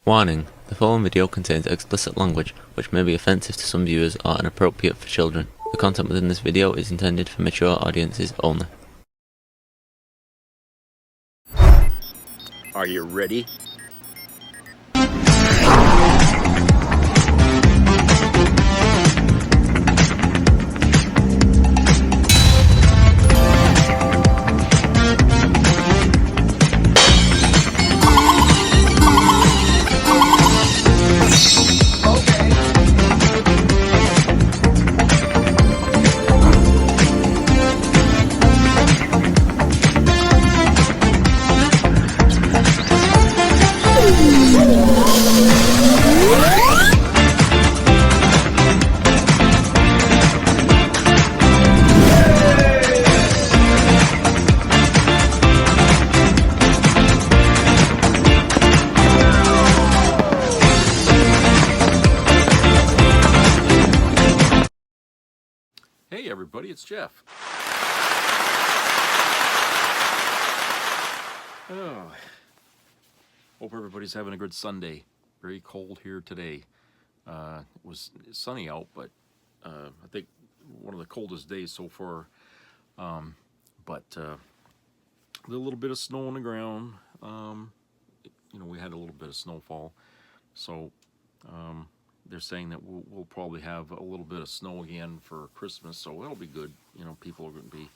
Warning: the following video contains explicit language, which may be offensive to some viewers or inappropriate for children. The content within this video is intended for mature audiences only. Are you ready? Hey everybody, it's Jeff. Oh, hope everybody's having a good Sunday. Very cold here today. It was sunny out, but I think one of the coldest days so far. But a little bit of snow on the ground. We had a little bit of snowfall, so they're saying that we'll probably have a little bit of snow again for Christmas, so that'll be good. People are going to be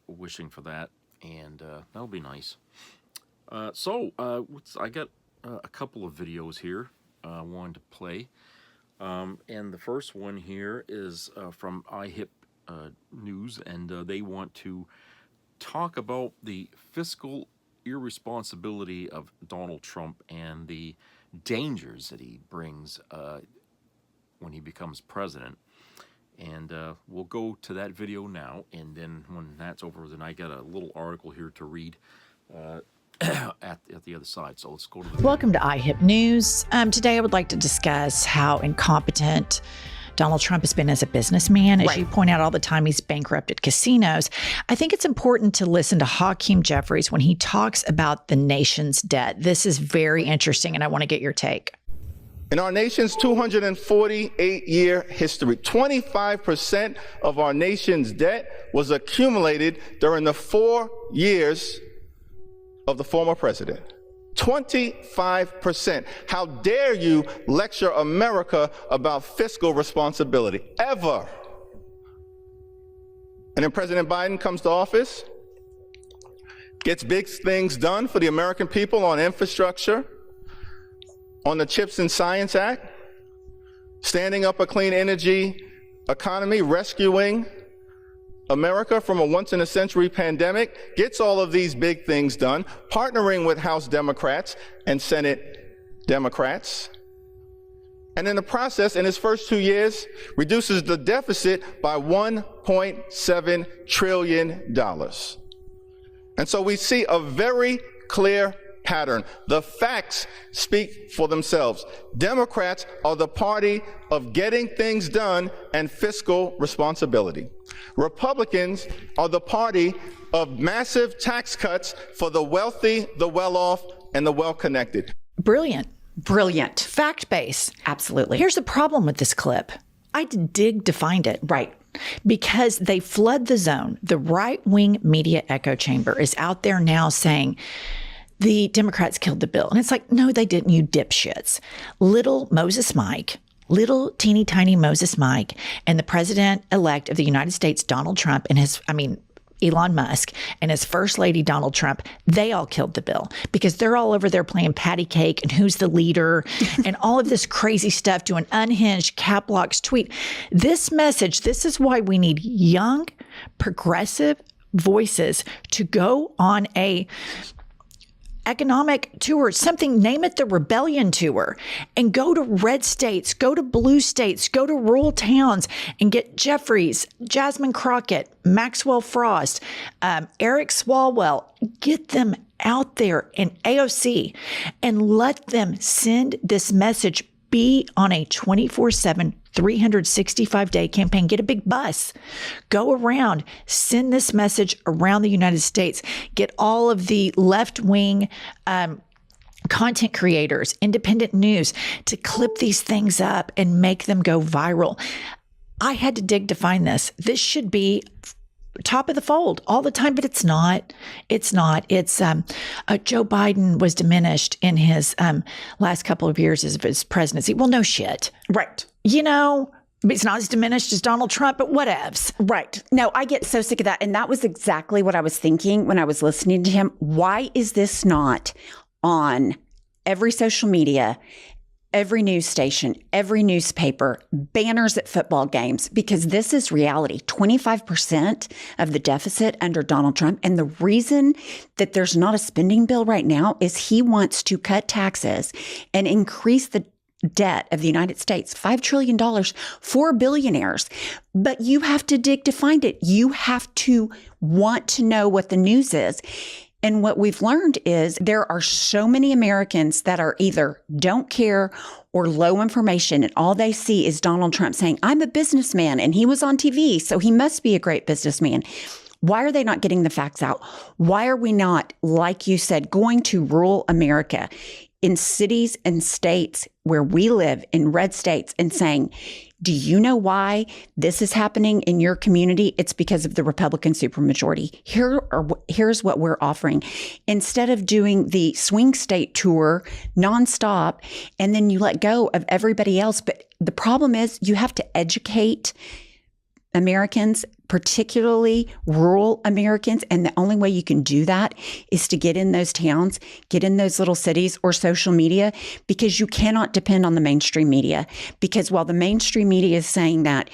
wishing for that, and that'll be nice. So I got a couple of videos here I wanted to play, and the first one here is from iHip News, and they want to talk about the fiscal irresponsibility of Donald Trump and the dangers that he brings when he becomes president. And we'll go to that video now, and then when that's over, then I got a little article here to read at the other side. So let's go to the video. Welcome to iHip News. Today I would like to discuss how incompetent Donald Trump has been as a businessman. As you point out all the time, he's bankrupted casinos. I think it's important to listen to Hakeem Jeffries when he talks about the nation's debt. This is very interesting, and I want to get your take. In our nation's 248-year history, 25% of our nation's debt was accumulated during the 4 years of the former president. 25%. How dare you lecture America about fiscal responsibility, ever? And then President Biden comes to office, gets big things done for the American people on infrastructure, on the CHIPS and Science Act, standing up a clean energy economy, rescuing America from a once-in-a-century pandemic, gets all of these big things done, partnering with House Democrats and Senate Democrats. And in the process, in his first 2 years, reduces the deficit by $1.7 trillion. And so we see a very clear pattern. The facts speak for themselves. Democrats are the party of getting things done and fiscal responsibility. Republicans are the party of massive tax cuts for the wealthy, the well-off, and the well-connected. Brilliant. Brilliant. Fact-based. Absolutely. Here's the problem with this clip. I had to dig to find it. Right. Because they flood the zone. The right-wing media echo chamber is out there now saying the Democrats killed the bill. And it's like, no, they didn't, you dipshits. Little Moses Mike, little teeny tiny Moses Mike, and the president-elect of the United States, Donald Trump, and Elon Musk, and his first lady, Donald Trump, they all killed the bill because they're all over there playing patty cake and who's the leader and all of this crazy stuff, doing unhinged cap locks tweet. This message, this is why we need young, progressive voices to go on a economic tour, something, name it the rebellion tour, and go to red states, go to blue states, go to rural towns and get Jeffries, Jasmine Crockett, Maxwell Frost, Eric Swalwell, get them out there in AOC and let them send this message, be on a 24/7 365-day campaign. Get a big bus, go around, send this message around the United States, get all of the left-wing content creators, independent news to clip these things up and make them go viral. I had to dig to find this. This should be top of the fold all the time, but it's not. It's not. It's Joe Biden was diminished in his last couple of years of his presidency. Well, no shit. Right. You know, it's not as diminished as Donald Trump, but whatevs. Right. No, I get so sick of that. And that was exactly what I was thinking when I was listening to him. Why is this not on every social media, every news station, every newspaper, banners at football games? Because this is reality. 25% of the deficit under Donald Trump. And the reason that there's not a spending bill right now is he wants to cut taxes and increase the debt of the United States, $5 trillion for billionaires. But you have to dig to find it. You have to want to know what the news is. And what we've learned is there are so many Americans that are either don't care or low information, and all they see is Donald Trump saying, I'm a businessman, and he was on TV, so he must be a great businessman. Why are they not getting the facts out? Why are we not, like you said, going to rural America in cities and states where we live, in red states, and saying, do you know why this is happening in your community? It's because of the Republican supermajority. Here's what we're offering. Instead of doing the swing state tour nonstop, and then you let go of everybody else. But the problem is you have to educate Americans, particularly rural Americans. And the only way you can do that is to get in those towns, get in those little cities or social media, because you cannot depend on the mainstream media. Because while the mainstream media is saying that,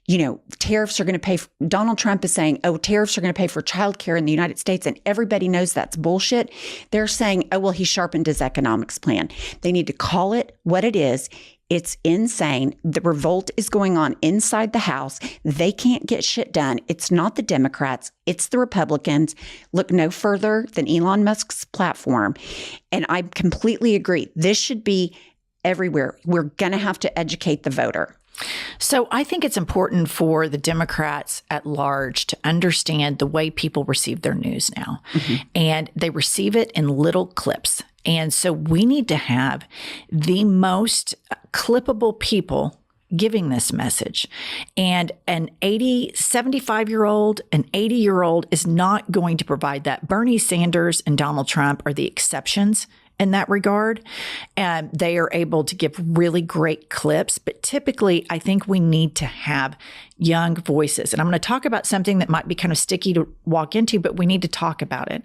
you know, tariffs are going to pay, Donald Trump is saying, oh, tariffs are going to pay for childcare in the United States, and everybody knows that's bullshit. They're saying, oh, well, he sharpened his economics plan. They need to call it what it is. It's insane. The revolt is going on inside the House. They can't get shit done. It's not the Democrats. It's the Republicans. Look no further than Elon Musk's platform. And I completely agree. This should be everywhere. We're going to have to educate the voter. So I think it's important for the Democrats at large to understand the way people receive their news now. Mm-hmm. And they receive it in little clips. And so we need to have the most clippable people giving this message. And an 75-year-old, an 80-year-old is not going to provide that. Bernie Sanders and Donald Trump are the exceptions in that regard. And they are able to give really great clips. But typically, I think we need to have young voices. And I'm going to talk about something that might be kind of sticky to walk into, but we need to talk about it.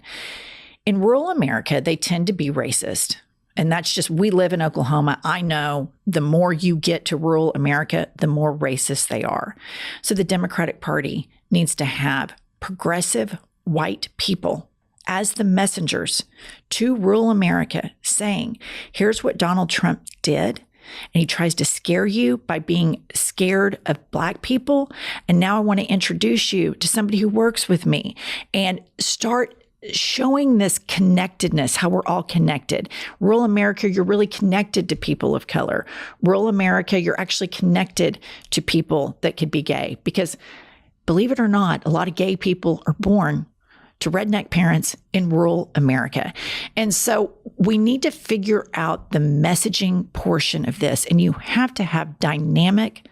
In rural America, they tend to be racist. And that's just, we live in Oklahoma. I know the more you get to rural America, the more racist they are. So the Democratic Party needs to have progressive white people as the messengers to rural America saying, here's what Donald Trump did. And he tries to scare you by being scared of Black people. And now I want to introduce you to somebody who works with me, and start showing this connectedness, how we're all connected. Rural America, you're really connected to people of color. Rural America, you're actually connected to people that could be gay. Because believe it or not, a lot of gay people are born to redneck parents in rural America. And so we need to figure out the messaging portion of this. And you have to have dynamic,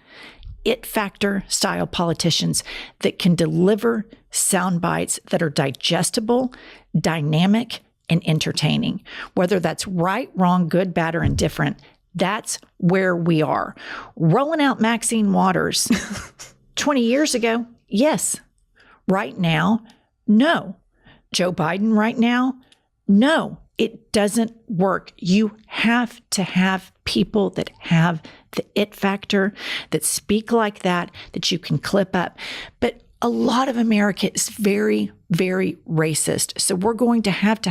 it factor style politicians that can deliver sound bites that are digestible, dynamic, and entertaining. Whether that's right, wrong, good, bad, or indifferent, that's where we are. Rolling out Maxine Waters 20 years ago, yes. Right now, no. Joe Biden right now, no. It doesn't work. You have to have people that have the it factor, that speak like that you can clip up. But a lot of America is very, very racist. So we're going to have,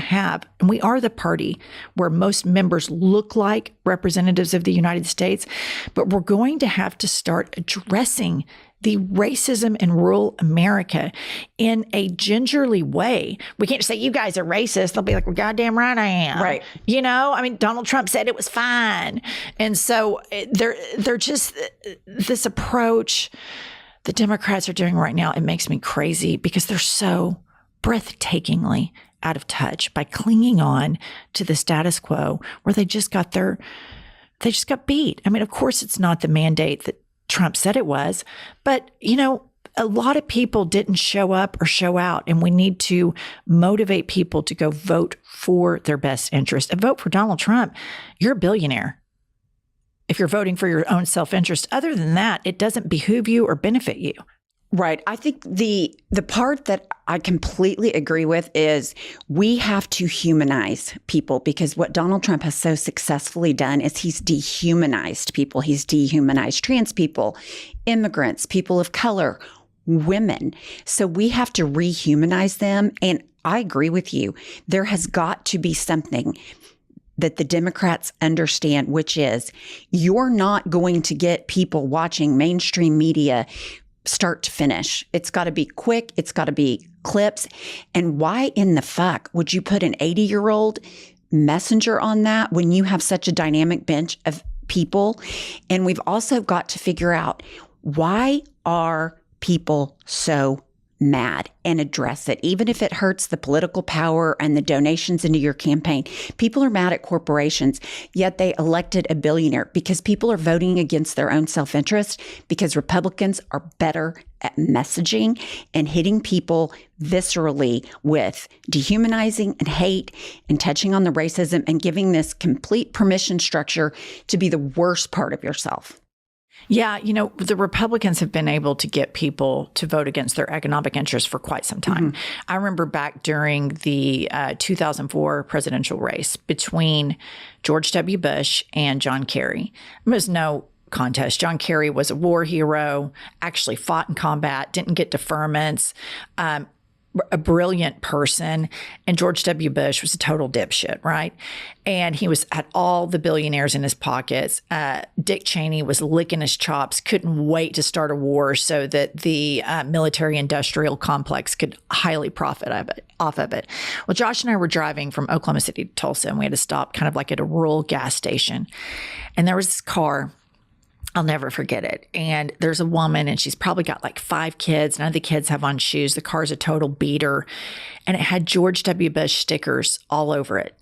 and we are the party where most members look like representatives of the United States, but we're going to have to start addressing the racism in rural America in a gingerly way. We can't just say, you guys are racist. They'll be like, well, goddamn right I am. Right. You know, I mean, Donald Trump said it was fine. And so they're just, this approach the Democrats are doing right now, it makes me crazy because they're so breathtakingly out of touch by clinging on to the status quo where they just got beat. I mean, of course, it's not the mandate that Trump said it was, but, a lot of people didn't show up or show out, and we need to motivate people to go vote for their best interest. And vote for Donald Trump, you're a billionaire if you're voting for your own self-interest. Other than that, it doesn't behoove you or benefit you. Right. I think the part that I completely agree with is we have to humanize people, because what Donald Trump has so successfully done is he's dehumanized people. He's dehumanized trans people, immigrants, people of color, women. So we have to rehumanize them. And I agree with you. There has got to be something that the Democrats understand, which is you're not going to get people watching mainstream media start to finish. It's got to be quick. It's got to be clips. And why in the fuck would you put an 80-year-old messenger on that when you have such a dynamic bench of people? And we've also got to figure out, why are people so mad, and address it, even if it hurts the political power and the donations into your campaign. People are mad at corporations, yet they elected a billionaire, because people are voting against their own self-interest, because Republicans are better at messaging and hitting people viscerally with dehumanizing and hate and touching on the racism and giving this complete permission structure to be the worst part of yourself. Yeah, the Republicans have been able to get people to vote against their economic interests for quite some time. Mm-hmm. I remember back during the 2004 presidential race between George W. Bush and John Kerry. There was no contest. John Kerry was a war hero, actually fought in combat, didn't get deferments, a brilliant person, and George W. Bush was a total dipshit, right? And he had all the billionaires in his pockets. Dick Cheney was licking his chops, couldn't wait to start a war so that the military-industrial complex could highly profit off of it. Well, Josh and I were driving from Oklahoma City to Tulsa, and we had to stop kind of like at a rural gas station. And there was this car, I'll never forget it. And there's a woman, and she's probably got like 5 kids. None of the kids have on shoes. The car's a total beater. And it had George W. Bush stickers all over it.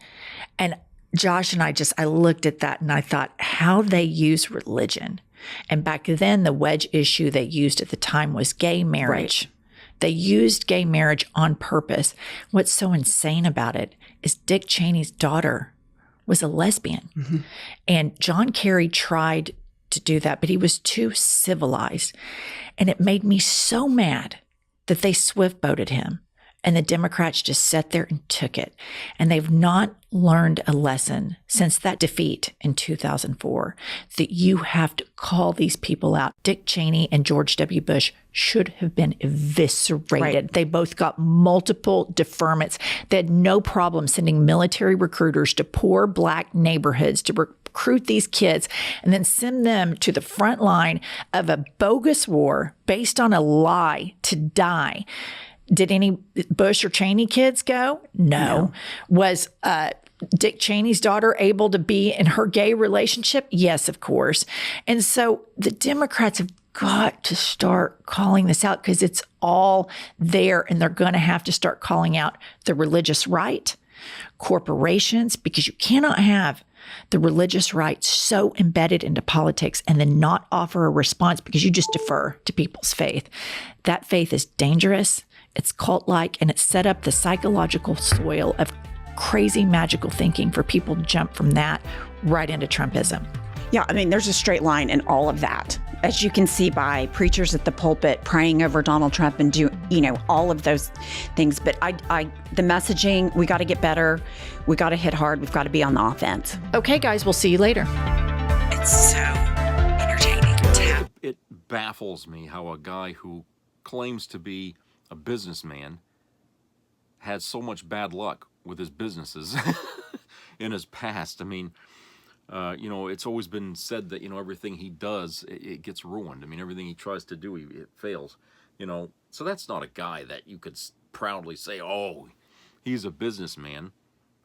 And Josh and I looked at that and I thought, how they use religion. And back then, the wedge issue they used at the time was gay marriage. Right. They used gay marriage on purpose. What's so insane about it is Dick Cheney's daughter was a lesbian. Mm-hmm. And John Kerry tried to do that, but he was too civilized. And it made me so mad that they swift voted him, and the Democrats just sat there and took it. And they've not learned a lesson since that defeat in 2004 that you have to call these people out. Dick Cheney and George W. Bush should have been eviscerated. Right. They both got multiple deferments. They had no problem sending military recruiters to poor Black neighborhoods to recruit these kids and then send them to the front line of a bogus war based on a lie to die. Did any Bush or Cheney kids go? No. Was Dick Cheney's daughter able to be in her gay relationship? Yes, of course. And so the Democrats have got to start calling this out, because it's all there, and they're going to have to start calling out the religious right, corporations, because you cannot have the religious right so embedded into politics and then not offer a response because you just defer to people's faith. That faith is dangerous. It's cult-like, and it's set up the psychological soil of crazy magical thinking for people to jump from that right into Trumpism. Yeah, I mean, there's a straight line in all of that, as you can see by preachers at the pulpit praying over Donald Trump and all of those things. But the messaging, we got to get better. We got to hit hard. We've got to be on the offense. Okay, guys, we'll see you later. It's so entertaining to have. It baffles me how a guy who claims to be a businessman had so much bad luck with his businesses in his past. I mean, it's always been said that, everything he does, it gets ruined. I mean, everything he tries to do, it fails, So that's not a guy that you could proudly say, oh, he's a businessman.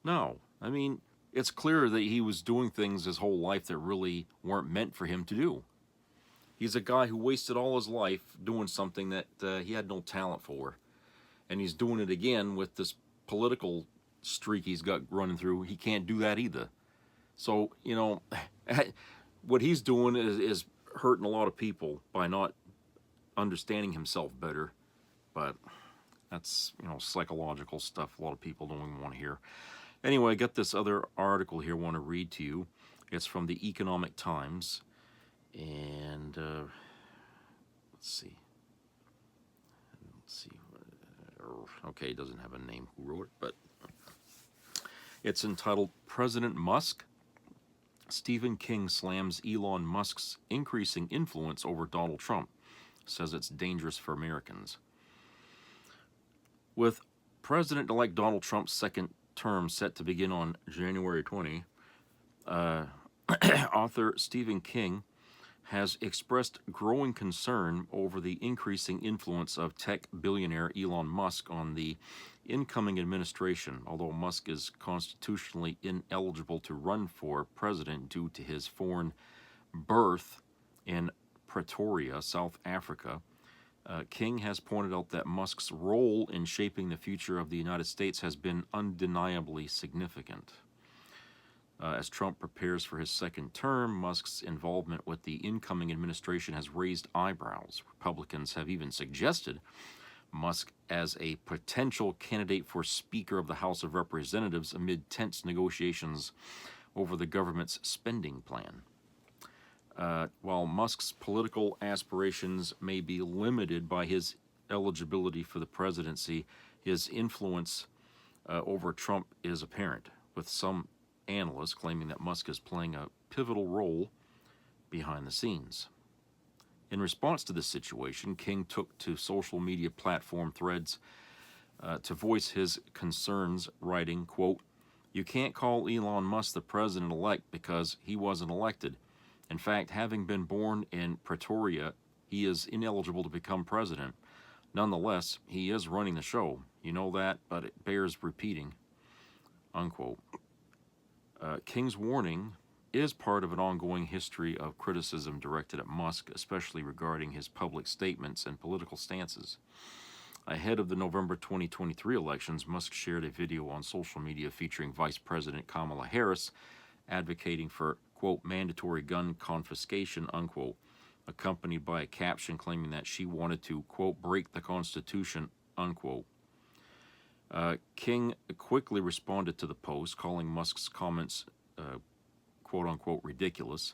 No, I mean, it's clear that he was doing things his whole life that really weren't meant for him to do. He's a guy who wasted all his life doing something that he had no talent for. And he's doing it again with this political streak he's got running through, he can't do that either. So, you know, what he's doing is hurting a lot of people by not understanding himself better. But that's, you know, psychological stuff a lot of people don't even want to hear. Anyway, I got this other article here I want to read to you. It's from the Economic Times. And let's see. Okay, it doesn't have a name who wrote it, but it's entitled President Musk. Stephen King slams Elon Musk's increasing influence over Donald Trump, says it's dangerous for Americans. With President-elect Donald Trump's second term set to begin on January 20, author Stephen King has expressed growing concern over the increasing influence of tech billionaire Elon Musk on the incoming administration, although Musk is constitutionally ineligible to run for president due to his foreign birth in Pretoria, South Africa. King has pointed out that Musk's role in shaping the future of the United States has been undeniably significant. As Trump prepares for his second term, Musk's involvement with the incoming administration has raised eyebrows. Republicans have even suggested Musk as a potential candidate for Speaker of the House of Representatives amid tense negotiations over the government's spending plan. While Musk's political aspirations may be limited by his eligibility for the presidency, his influence over Trump is apparent, with some analysts claiming that Musk is playing a pivotal role behind the scenes. In response to this situation, King took to social media platform Threads to voice his concerns, writing, quote, "You can't call Elon Musk the president-elect because he wasn't elected. In fact, having been born in Pretoria, he is ineligible to become president. Nonetheless, he is running the show. You know that, but it bears repeating," unquote. King's warning is part of an ongoing history of criticism directed at Musk, especially regarding his public statements and political stances. Ahead of the November 2023 elections, Musk shared a video on social media featuring Vice President Kamala Harris advocating for, quote, mandatory gun confiscation, unquote, accompanied by a caption claiming that she wanted to, quote, break the Constitution, unquote. King quickly responded to the post, calling Musk's comments, quote-unquote, ridiculous.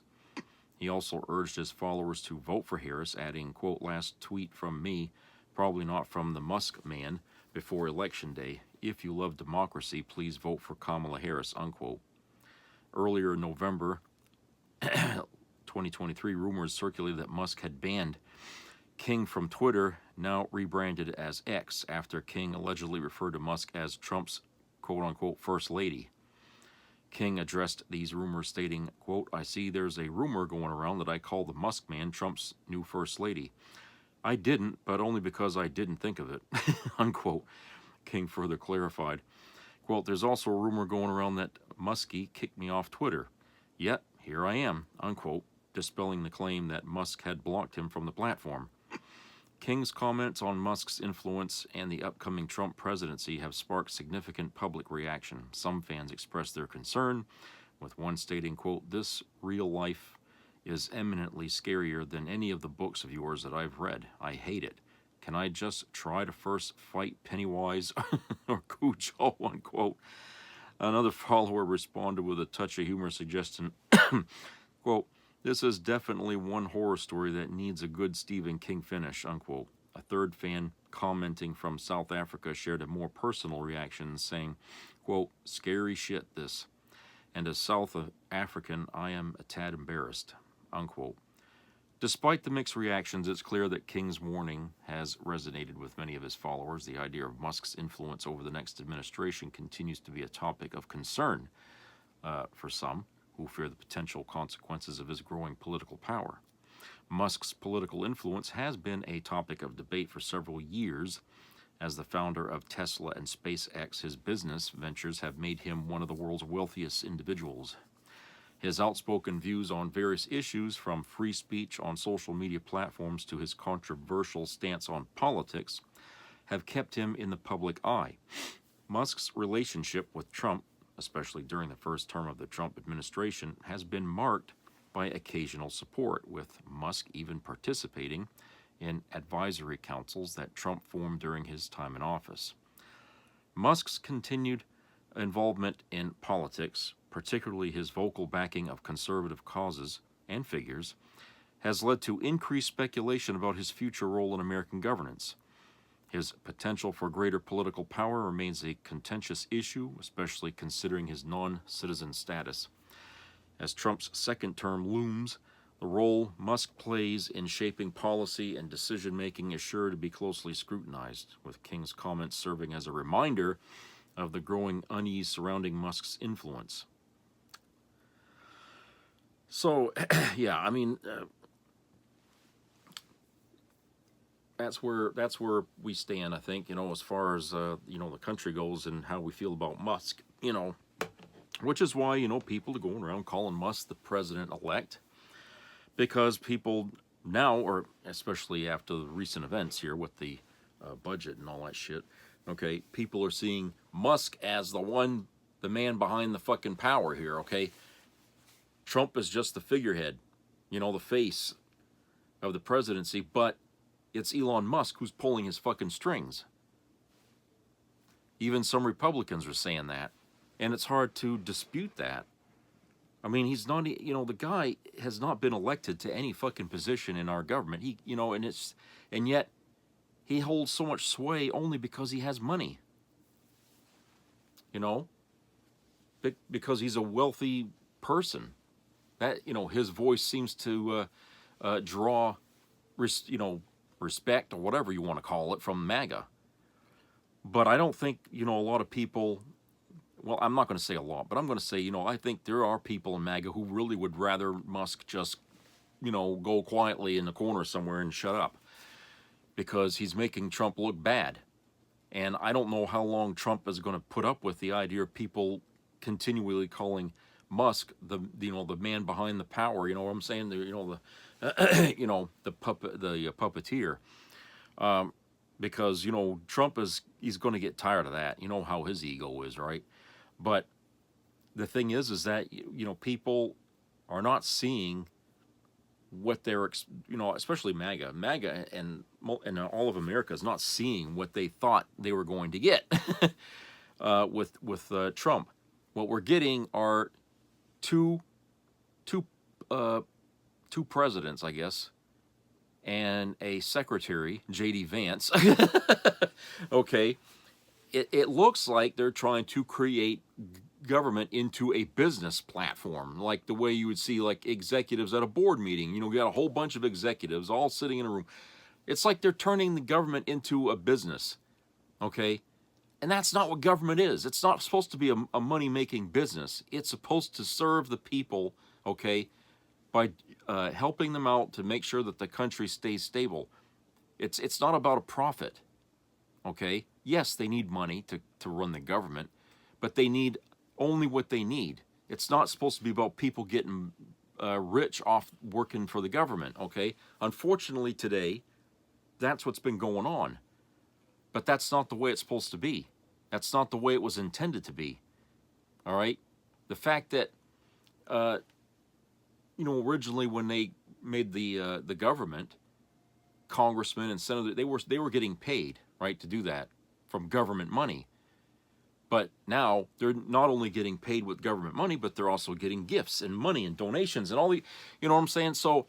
He also urged his followers to vote for Harris, adding, quote, last tweet from me, probably not from the Musk man, before Election Day. If you love democracy, please vote for Kamala Harris, unquote. Earlier in November 2023, rumors circulated that Musk had banned King from Twitter, now rebranded as X, after King allegedly referred to Musk as Trump's quote-unquote first lady. King addressed these rumors stating, quote, I see there's a rumor going around that I call the Musk man Trump's new first lady. I didn't, but only because I didn't think of it, unquote. King further clarified, quote, there's also a rumor going around that Muskie kicked me off Twitter. Yet, here I am, unquote, dispelling the claim that Musk had blocked him from the platform. King's comments on Musk's influence and the upcoming Trump presidency have sparked significant public reaction. Some fans expressed their concern, with one stating, quote, this real life is eminently scarier than any of the books of yours that I've read. I hate it. Can I just try to first fight Pennywise or Cujo, unquote? Another follower responded with a touch of humor, suggesting, quote, this is definitely one horror story that needs a good Stephen King finish, unquote. A third fan commenting from South Africa shared a more personal reaction, saying, quote, scary shit this. And as South African, I am a tad embarrassed, unquote. Despite the mixed reactions, it's clear that King's warning has resonated with many of his followers. The idea of Musk's influence over the next administration continues to be a topic of concern for some, who fear the potential consequences of his growing political power. Musk's political influence has been a topic of debate for several years. As the founder of Tesla and SpaceX, his business ventures have made him one of the world's wealthiest individuals. His outspoken views on various issues, from free speech on social media platforms to his controversial stance on politics, have kept him in the public eye. Musk's relationship with Trump, especially during the first term of the Trump administration, has been marked by occasional support, with Musk even participating in advisory councils that Trump formed during his time in office. Musk's continued involvement in politics, particularly his vocal backing of conservative causes and figures, has led to increased speculation about his future role in American governance. His potential for greater political power remains a contentious issue, especially considering his non-citizen status. As Trump's second term looms, the role Musk plays in shaping policy and decision-making is sure to be closely scrutinized, with King's comments serving as a reminder of the growing unease surrounding Musk's influence. So, yeah, I mean, that's where we stand, I think, as far as, the country goes and how we feel about Musk, which is why, people are going around calling Musk the president-elect, because people now, or especially after the recent events here with the budget and all that shit, okay, people are seeing Musk as the man behind the fucking power here, okay? Trump is just the figurehead, the face of the presidency, but it's Elon Musk who's pulling his fucking strings. Even some Republicans are saying that, and it's hard to dispute that. I mean, he's not, the guy has not been elected to any fucking position in our government. And yet he holds so much sway only because he has money. Because he's a wealthy person. That, his voice seems to draw, respect or whatever you want to call it from MAGA. But I don't think, a lot of people, well, I'm not going to say a lot, but I'm going to say, I think there are people in MAGA who really would rather Musk just, go quietly in the corner somewhere and shut up, because he's making Trump look bad. And I don't know how long Trump is going to put up with the idea of people continually calling Musk the man behind the power. You know what I'm saying? The puppeteer. Because Trump he's going to get tired of that. You know how his ego is, right? But the thing is that people are not seeing what they're, especially MAGA and all of America is not seeing what they thought they were going to get with Trump. What we're getting are two presidents, I guess, and a secretary, J.D. Vance. Okay, it looks like they're trying to create government into a business platform, like the way you would see like executives at a board meeting. You got a whole bunch of executives all sitting in a room. It's like they're turning the government into a business, okay? And that's not what government is. It's not supposed to be a money-making business. It's supposed to serve the people, okay, by helping them out to make sure that the country stays stable. It's not about a profit, okay? Yes, they need money to run the government, but they need only what they need. It's not supposed to be about people getting rich off working for the government, okay? Unfortunately, today, that's what's been going on. But that's not the way it's supposed to be. That's not the way it was intended to be, all right? The fact that, originally when they made the government, congressmen and senators, they were getting paid, right, to do that from government money. But now they're not only getting paid with government money, but they're also getting gifts and money and donations and all the, you know what I'm saying? So,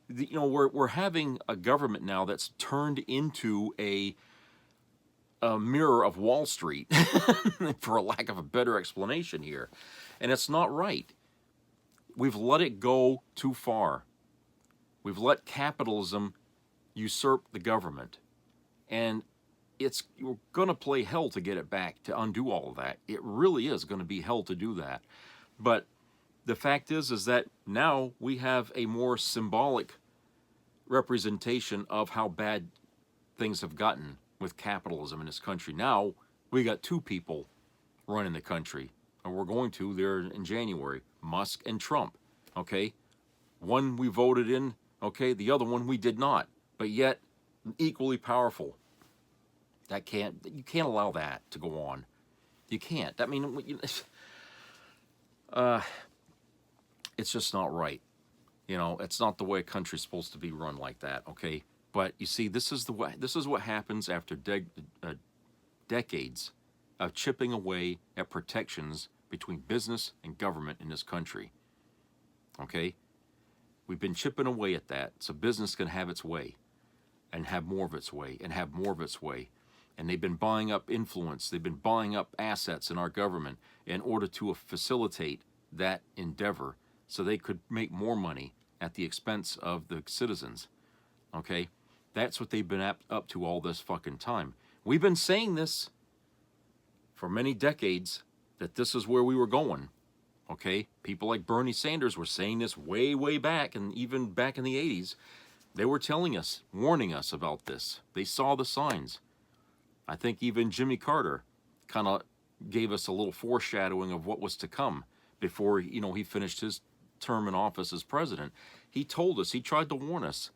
we're having a government now that's turned into a mirror of Wall Street, for a lack of a better explanation here. And it's not right. We've let it go too far. We've let capitalism usurp the government. And you're going to play hell to get it back, to undo all of that. It really is going to be hell to do that. But the fact is that now we have a more symbolic representation of how bad things have gotten with capitalism in this country. Now we got two people running the country, and we're going to there in January, Musk and Trump, okay? One we voted in, okay? The other one we did not, but yet equally powerful. You can't allow that to go on. You can't. I mean, it's just not right. You know, it's not the way a country's supposed to be run like that, okay? But you see, this is what happens after decades of chipping away at protections between business and government in this country. Okay? We've been chipping away at that so business can have its way and have more of its way and have more of its way. And they've been buying up influence. They've been buying up assets in our government in order to facilitate that endeavor so they could make more money at the expense of the citizens. Okay? That's what they've been up to all this fucking time. We've been saying this for many decades, that this is where we were going. Okay? People like Bernie Sanders were saying this way, way back, and even back in the 80s. They were telling us, warning us about this. They saw the signs. I think even Jimmy Carter kind of gave us a little foreshadowing of what was to come before, you know, he finished his term in office as president. He told us, he tried to warn us,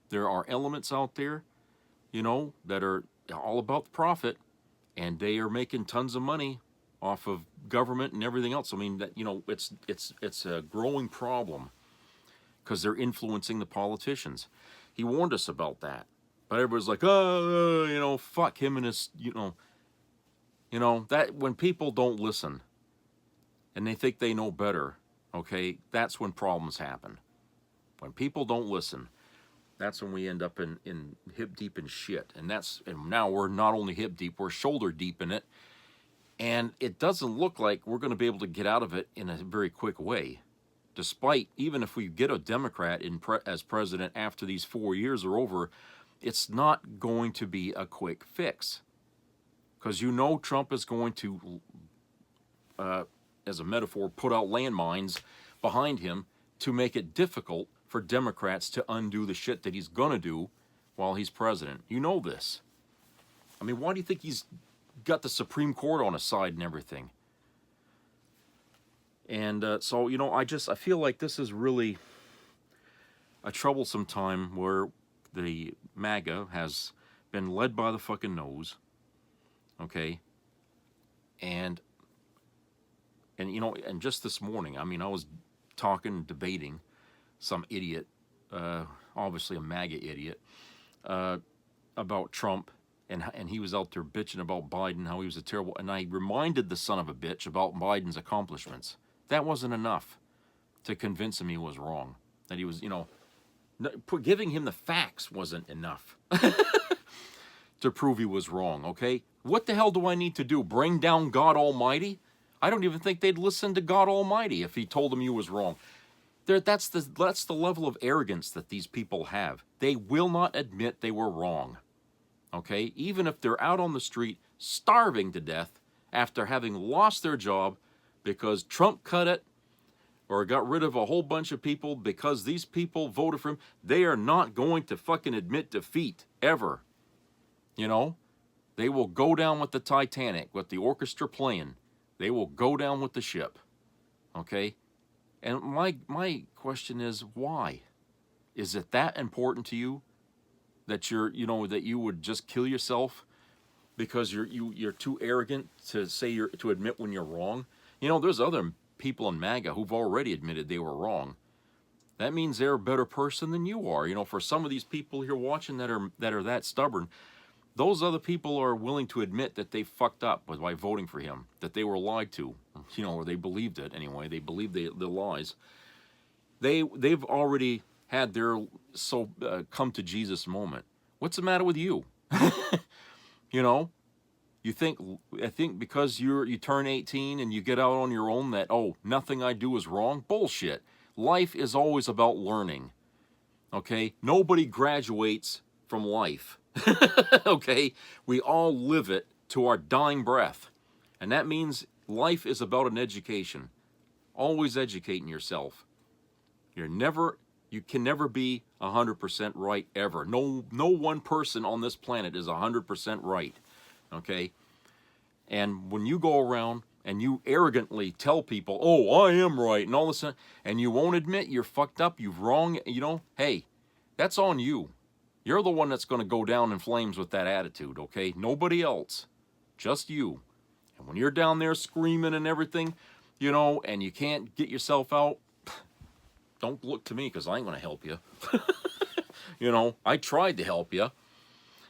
there are elements out there, you know, that are all about the profit, and they are making tons of money off of government and everything else. I mean, that, you know, it's a growing problem because they're influencing the politicians. He warned us about that, but everybody's like, oh, you know, fuck him and his, you know, that when people don't listen and they think they know better, okay, that's when problems happen. When people don't listen, that's when we end up in hip deep in shit. And now we're not only hip deep, we're shoulder deep in it. And it doesn't look like we're going to be able to get out of it in a very quick way. Despite, even if we get a Democrat as president after these 4 years are over, it's not going to be a quick fix. Because you know Trump is going to, as a metaphor, put out landmines behind him to make it difficult for Democrats to undo the shit that he's going to do while he's president. You know this. I mean, why do you think he's got the Supreme Court on his side and everything? And so, you know, I feel like this is really a troublesome time where the MAGA has been led by the fucking nose, okay? And you know, and just this morning, I mean, I was talking, debating some idiot, obviously a MAGA idiot, about Trump, and he was out there bitching about Biden, how he was a terrible, and I reminded the son of a bitch about Biden's accomplishments. That wasn't enough to convince him he was wrong, that he was, you know, giving him the facts wasn't enough to prove he was wrong, okay? What the hell do I need to do? Bring down God Almighty? I don't even think they'd listen to God Almighty if he told them he was wrong. That's the level of arrogance that these people have. They will not admit they were wrong, okay? Even if they're out on the street starving to death after having lost their job because Trump cut it or got rid of a whole bunch of people because these people voted for him, they are not going to fucking admit defeat, ever. You know? They will go down with the Titanic, with the orchestra playing. They will go down with the ship, okay? And my question is, why? Is it that important to you that that you would just kill yourself because you're too arrogant to to admit when you're wrong? You know, there's other people in MAGA who've already admitted they were wrong. That means they're a better person than you are. You know, for some of these people here watching that are that stubborn, those other people are willing to admit that they fucked up by voting for him, that they were lied to, you know, or they believed it anyway. They believed the lies. They've already had their come to Jesus moment. What's the matter with you? You know, I think because you turn 18 and you get out on your own that, oh, nothing I do is wrong? Bullshit. Life is always about learning. Okay? Nobody graduates from life. Okay? We all live it to our dying breath. And that means life is about an education. Always educating yourself. You can never be 100% right ever. No one person on this planet is 100% right. Okay? And when you go around and you arrogantly tell people, oh, I am right, and all this, and you won't admit you're fucked up, you're wrong, you know, hey, that's on you. You're the one that's going to go down in flames with that attitude, okay? Nobody else. Just you. And when you're down there screaming and everything, you know, and you can't get yourself out, don't look to me because I ain't going to help you. You know, I tried to help you.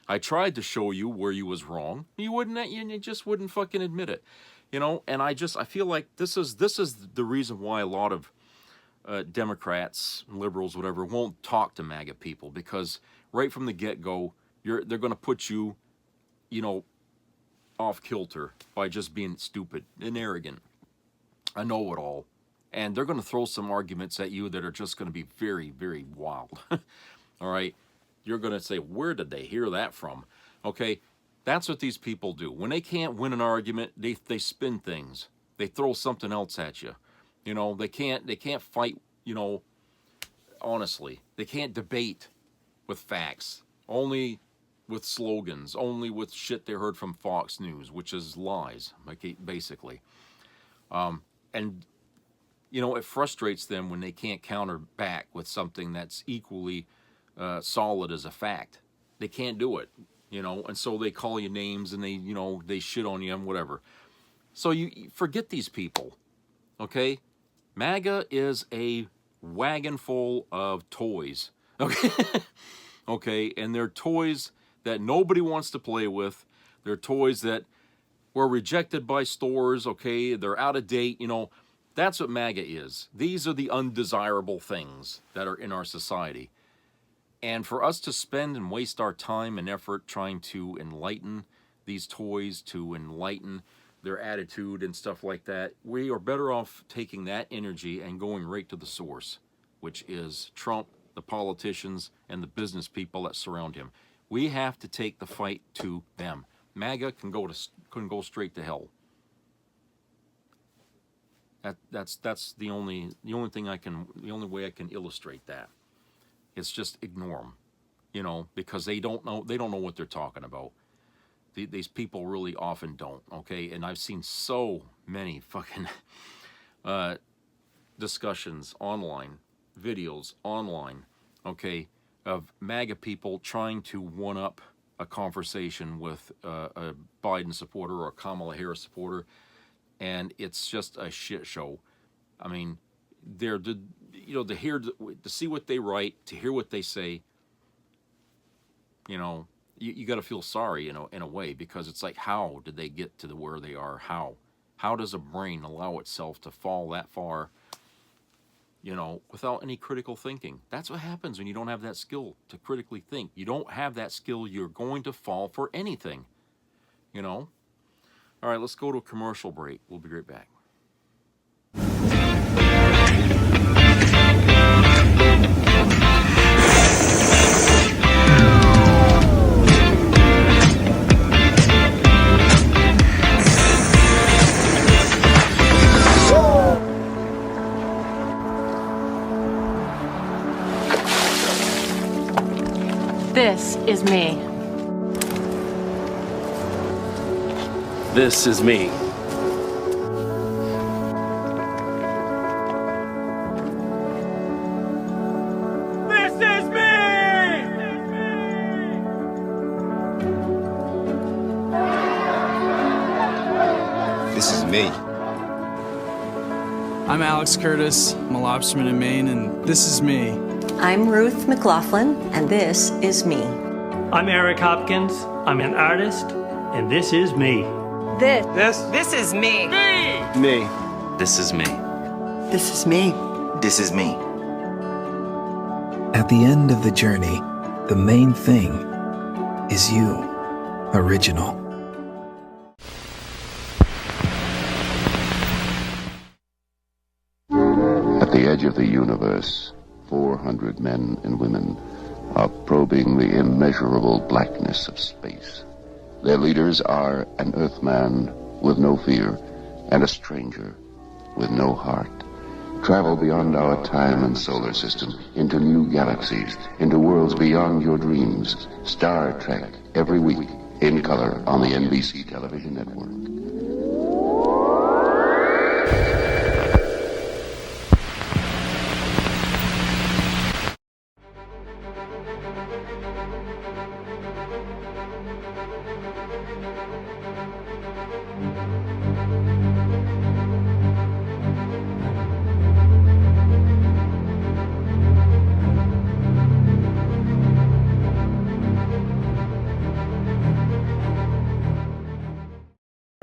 I tried to show you where you was wrong. You just wouldn't fucking admit it. You know, and I feel like this is the reason why a lot of Democrats, liberals, whatever, won't talk to MAGA people, because right from the get-go, they're going to put you, you know, off kilter by just being stupid and arrogant. I know it all. And they're going to throw some arguments at you that are just going to be very, very wild. All right? You're going to say, where did they hear that from? Okay? That's what these people do. When they can't win an argument, they spin things. They throw something else at you. You know, they can't fight, you know, honestly. They can't debate with facts. Only with slogans. Only with shit they heard from Fox News, which is lies, basically. And, you know, it frustrates them when they can't counter back with something that's equally solid as a fact. They can't do it, you know, and so they call you names and they, you know, they shit on you and whatever. So you forget these people, okay? MAGA is a wagon full of toys, okay? Okay, and they're toys that nobody wants to play with. They're toys that were rejected by stores, okay? They're out of date, you know. That's what MAGA is. These are the undesirable things that are in our society. And for us to spend and waste our time and effort trying to enlighten these toys, to enlighten their attitude and stuff like that, we are better off taking that energy and going right to the source, which is Trump, the politicians, and the business people that surround him. We have to take the fight to them. MAGA can go straight to hell. That's the only way I can illustrate that. It's just ignore them, you know, because they don't know what they're talking about. These people really often don't, okay? And I've seen so many fucking discussions online, videos online, okay, of MAGA people trying to one-up a conversation with a Biden supporter or a Kamala Harris supporter, and it's just a shit show. I mean, they're to see what they write, to hear what they say. You know, you got to feel sorry, you know, in a way, because it's like, how did they get to where they are? How does a brain allow itself to fall that far, you know, without any critical thinking? That's what happens when you don't have that skill to critically think. You don't have that skill, you're going to fall for anything, you know? All right, let's go to a commercial break. We'll be right back. This is me. This is me. This is me! This is me. I'm Alex Curtis. I'm a lobsterman in Maine, and this is me. I'm Ruth McLaughlin, and this is me. I'm Eric Hopkins. I'm an artist, and this is me. This is me. Me. This is me. This is me. This is me. At the end of the journey, the main thing is you, original. At the edge of the universe, 400 men and women are probing the immeasurable blackness of space. Their leaders are an Earthman with no fear and a stranger with no heart. Travel beyond our time and solar system, into new galaxies, into worlds beyond your dreams. Star Trek, every week, in color on the NBC television network.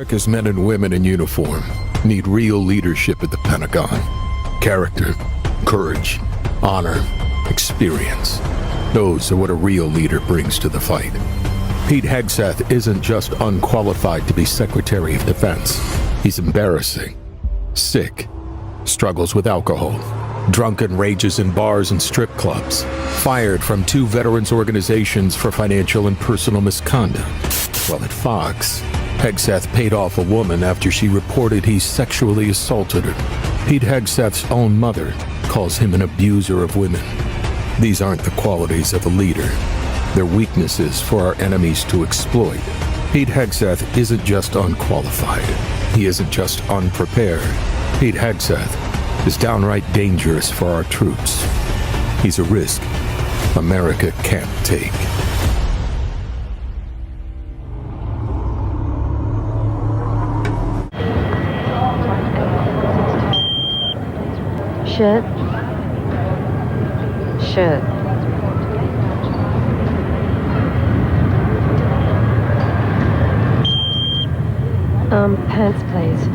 America's men and women in uniform need real leadership at the Pentagon. Character, courage, honor, experience. Those are what a real leader brings to the fight. Pete Hegseth isn't just unqualified to be Secretary of Defense. He's embarrassing, sick, struggles with alcohol, drunken rages in bars and strip clubs, fired from 2 veterans organizations for financial and personal misconduct. While at Fox, Hegseth paid off a woman after she reported he sexually assaulted her. Pete Hegseth's own mother calls him an abuser of women. These aren't the qualities of a leader. They're weaknesses for our enemies to exploit. Pete Hegseth isn't just unqualified. He isn't just unprepared. Pete Hegseth is downright dangerous for our troops. He's a risk America can't take. Shit. Shit. Pants, please.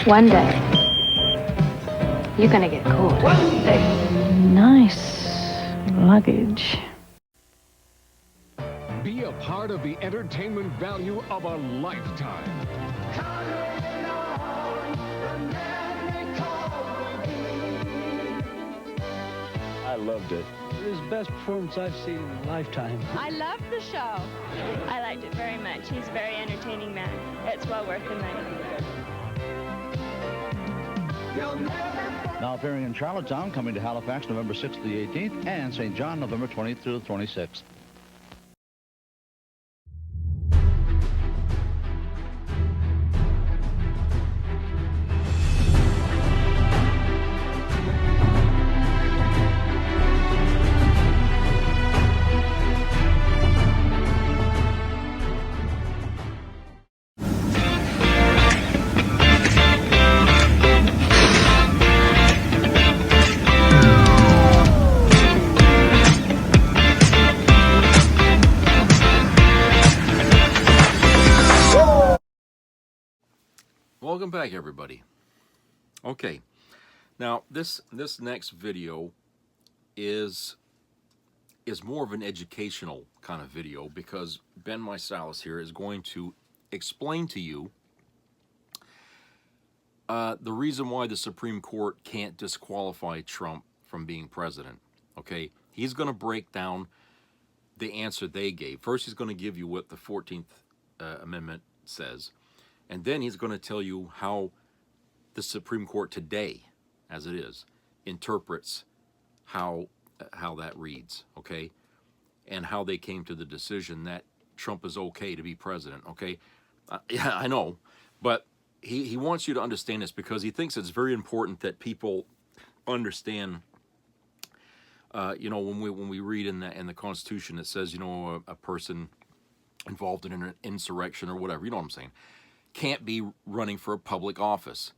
One day, you're gonna get caught. One day. Nice luggage. Be a part of the entertainment value of a lifetime. I loved it. It was the best performance I've seen in a lifetime. I loved the show. I liked it very much. He's a very entertaining man. It's well worth the money. Now appearing in Charlottetown, coming to Halifax November 6th to the 18th, and St. John November 20th through the 26th. Welcome back, everybody. Okay, now this next video is more of an educational kind of video, because Ben Mysalis here is going to explain to you the reason why the Supreme Court can't disqualify Trump from being president. Okay, he's going to break down the answer they gave. First, he's going to give you what the 14th Amendment says. And then he's going to tell you how the Supreme Court today, as it is, interprets how that reads, okay? And how they came to the decision that Trump is okay to be president, okay? Yeah, I know, but he wants you to understand this because he thinks it's very important that people understand. You know, when we read in the Constitution, it says, you know, a person involved in an insurrection or whatever, you know what I'm saying, can't be running for a public office.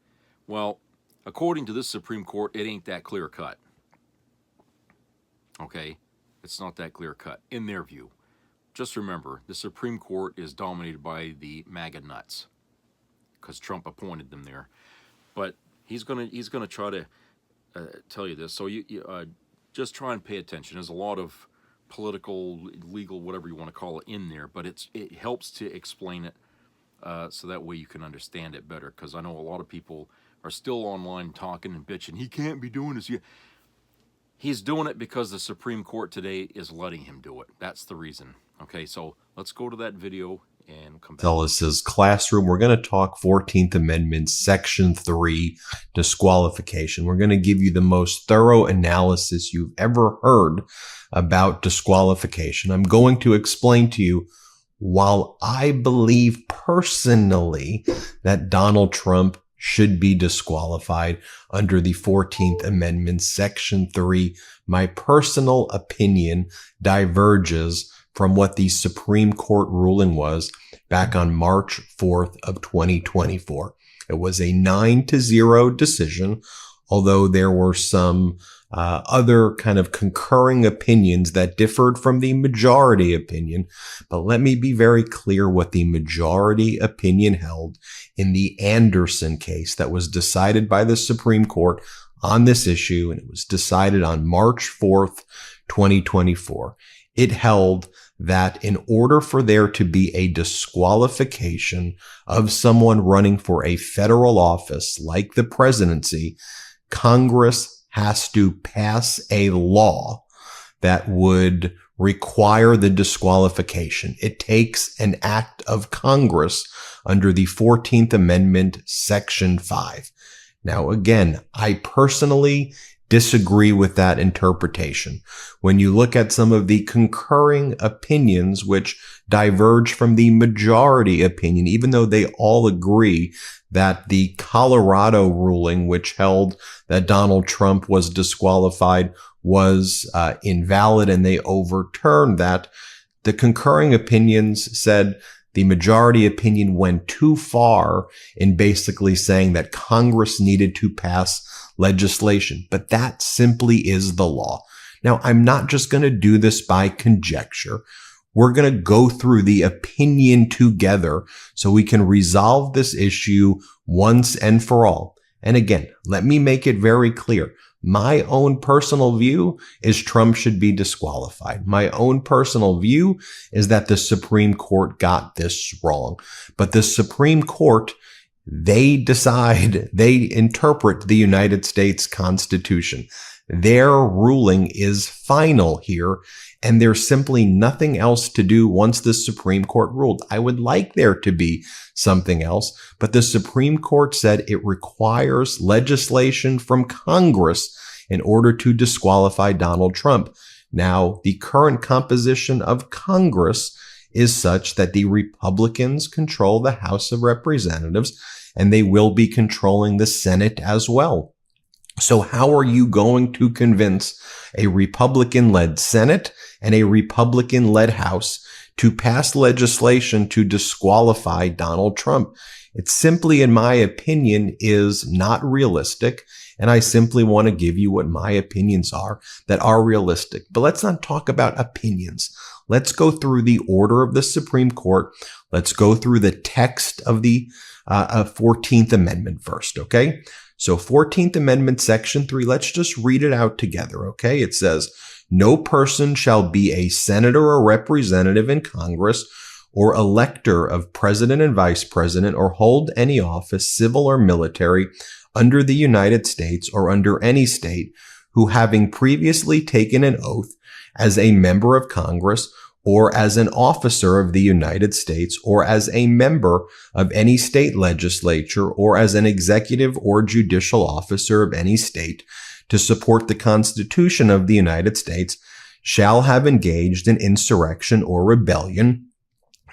Well, according to this Supreme Court, it ain't that clear cut. Okay? It's not that clear cut in their view. Just remember, the Supreme Court is dominated by the MAGA nuts because Trump appointed them there. But he's gonna try to tell you this. So you just try and pay attention. There's a lot of political, legal, whatever you want to call it, in there, but it helps to explain it. So that way you can understand it better, because I know a lot of people are still online talking and bitching. He can't be doing this. He's doing it because the Supreme Court today is letting him do it. That's the reason. Okay, so let's go to that video and come back. Ellis's classroom. We're going to talk 14th Amendment, Section 3, disqualification. We're going to give you the most thorough analysis you've ever heard about disqualification. I'm going to explain to you, while I believe personally that Donald Trump should be disqualified under the 14th Amendment, Section 3, my personal opinion diverges from what the Supreme Court ruling was back on March 4th of 2024. It was a 9-0 decision, although there were some other kind of concurring opinions that differed from the majority opinion. But let me be very clear what the majority opinion held in the Anderson case that was decided by the Supreme Court on this issue, and it was decided on March 4th, 2024. It held that in order for there to be a disqualification of someone running for a federal office like the presidency, Congress has to pass a law that would require the disqualification. It takes an act of Congress under the 14th Amendment, Section 5. Now, again, I personally disagree with that interpretation. When you look at some of the concurring opinions which diverge from the majority opinion, even though they all agree that the Colorado ruling, which held that Donald Trump was disqualified, was invalid, and they overturned that, the concurring opinions said the majority opinion went too far in basically saying that Congress needed to pass legislation, but that simply is the law. Now, I'm not just going to do this by conjecture. We're going to go through the opinion together so we can resolve this issue once and for all. And again, let me make it very clear. My own personal view is Trump should be disqualified. My own personal view is that the Supreme Court got this wrong. But the Supreme Court, they decide, they interpret the United States Constitution. Their ruling is final here, and there's simply nothing else to do once the Supreme Court ruled. I would like there to be something else, but the Supreme Court said it requires legislation from Congress in order to disqualify Donald Trump. Now, the current composition of Congress is such that the Republicans control the House of Representatives, and they will be controlling the Senate as well. So how are you going to convince a Republican-led Senate and a Republican-led House to pass legislation to disqualify Donald Trump? It simply, in my opinion, is not realistic. And I simply want to give you what my opinions are that are realistic. But let's not talk about opinions. Let's go through the order of the Supreme Court. Let's go through the text of the 14th Amendment first, okay? So 14th Amendment, Section 3, let's just read it out together, okay? It says, no person shall be a senator or representative in Congress or elector of president and vice president or hold any office, civil or military, under the United States or under any state who, having previously taken an oath as a member of Congress or as an officer of the United States, or as a member of any state legislature, or as an executive or judicial officer of any state, to support the Constitution of the United States, shall have engaged in insurrection or rebellion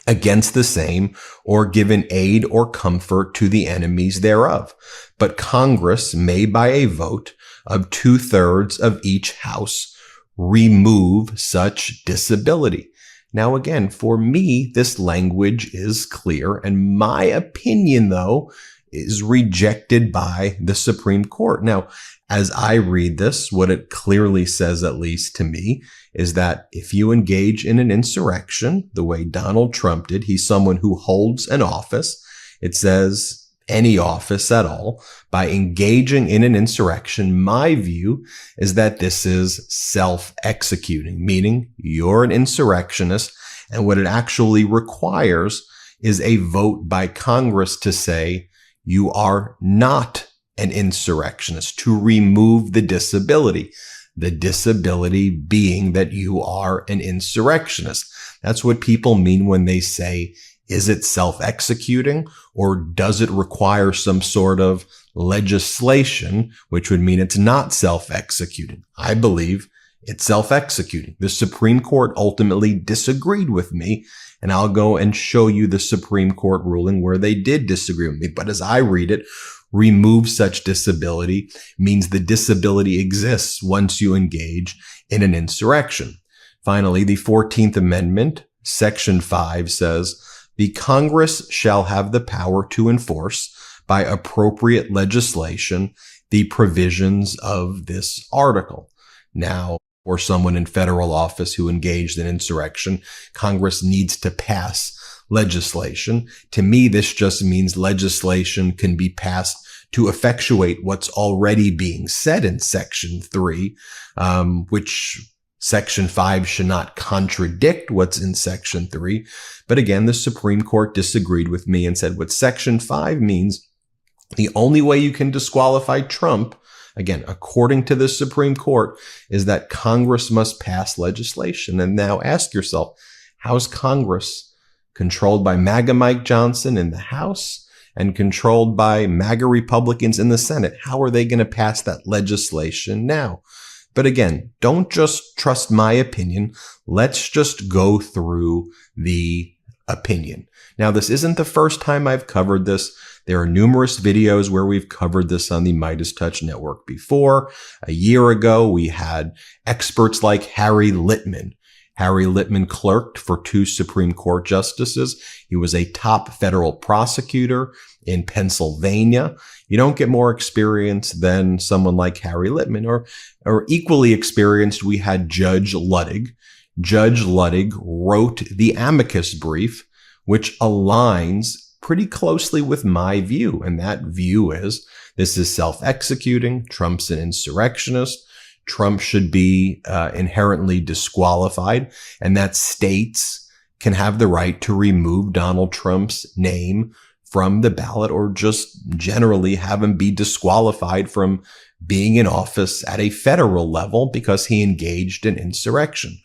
against the same, or given aid or comfort to the enemies thereof. But Congress may, by a vote of 2/3 of each house, remove such disability. Now, again, for me, this language is clear, and my opinion, though, is rejected by the Supreme Court. Now, as I read this, what it clearly says, at least to me, is that if you engage in an insurrection, the way Donald Trump did, he's someone who holds an office. It says any office at all. By engaging in an insurrection, my view is that this is self-executing, meaning you're an insurrectionist, and what it actually requires is a vote by Congress to say you are not an insurrectionist, to remove the disability. The disability being that you are an insurrectionist. That's what people mean when they say, is it self-executing, or does it require some sort of legislation, which would mean it's not self-executing? I believe it's self-executing. The Supreme Court ultimately disagreed with me, and I'll go and show you the Supreme Court ruling where they did disagree with me. But as I read it, remove such disability means the disability exists once you engage in an insurrection. Finally, the 14th Amendment, Section 5 says, the Congress shall have the power to enforce by appropriate legislation the provisions of this article. Now, for someone in federal office who engaged in insurrection, Congress needs to pass legislation. To me, this just means legislation can be passed to effectuate what's already being said in Section 3, which Section 5 should not contradict what's in Section 3. But again, the Supreme Court disagreed with me and said what Section 5 means, the only way you can disqualify Trump, again, according to the Supreme Court, is that Congress must pass legislation. And now ask yourself, how's Congress controlled by MAGA Mike Johnson in the House and controlled by MAGA Republicans in the Senate? How are they going to pass that legislation now? But again, don't just trust my opinion. Let's just go through the opinion. Now, this isn't the first time I've covered this. There are numerous videos where we've covered this on the Midas Touch Network before. A year ago, we had experts like Harry Litman. Harry Litman clerked for 2 Supreme Court justices. He was a top federal prosecutor in Pennsylvania. You don't get more experience than someone like Harry Litman, or equally experienced. We had Judge Ludwig. Judge Ludwig wrote the amicus brief, which aligns pretty closely with my view. And that view is this is self-executing. Trump's an insurrectionist. Trump should be inherently disqualified, and that states can have the right to remove Donald Trump's name from the ballot or just generally have him be disqualified from being in office at a federal level because he engaged in insurrection.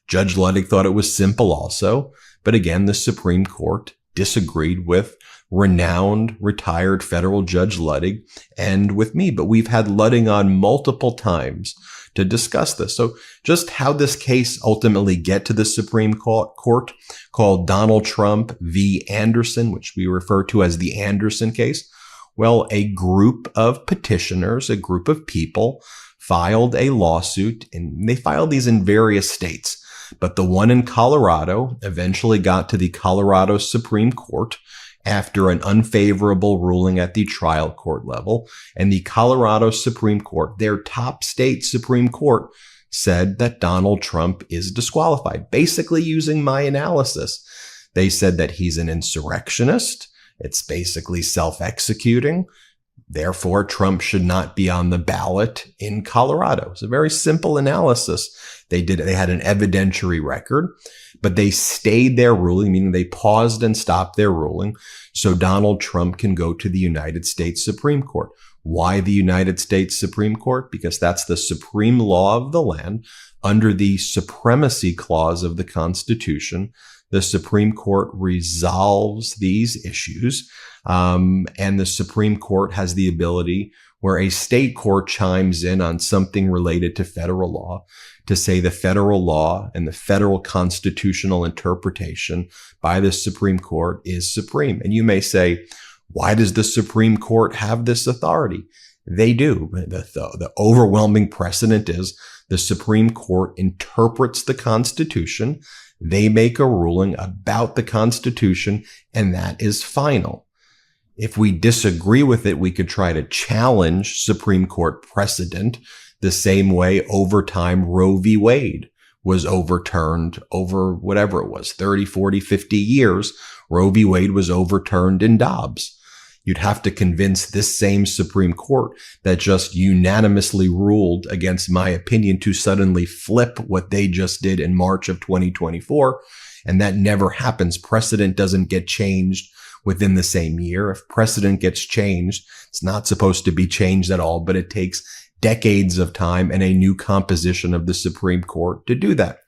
Judge Ludwig thought it was simple also, but again, the Supreme Court disagreed with renowned retired federal Judge Ludwig and with me, but we've had Ludwig on multiple times to discuss this. So just how this case ultimately get to the Supreme Court, called Donald Trump v. Anderson, which we refer to as the Anderson case. Well, a group of petitioners, a group of people filed a lawsuit, and they filed these in various states. But the one in Colorado eventually got to the Colorado Supreme Court after an unfavorable ruling at the trial court level. And the Colorado Supreme Court, their top state Supreme Court, said that Donald Trump is disqualified, basically using my analysis. They said that he's an insurrectionist. It's basically self-executing. Therefore, Trump should not be on the ballot in Colorado. It's a very simple analysis. They had an evidentiary record, but they stayed their ruling, meaning they paused and stopped their ruling, so Donald Trump can go to the United States Supreme Court. Why the United States Supreme Court? Because that's the supreme law of the land. Under the supremacy clause of the Constitution, the Supreme Court resolves these issues, and the Supreme Court has the ability where a state court chimes in on something related to federal law to say the federal law and the federal constitutional interpretation by the Supreme Court is supreme. And you may say, why does the Supreme Court have this authority? They do. The overwhelming precedent is the Supreme Court interprets the Constitution. They make a ruling about the Constitution, and that is final. If we disagree with it, we could try to challenge Supreme Court precedent the same way over time Roe v. Wade was overturned over whatever it was, 30, 40, 50 years. Roe v. Wade was overturned in Dobbs. You'd have to convince this same Supreme Court that just unanimously ruled against my opinion to suddenly flip what they just did in March of 2024. And that never happens. Precedent doesn't get changed within the same year. If precedent gets changed, it's not supposed to be changed at all, but it takes decades of time and a new composition of the Supreme Court to do that.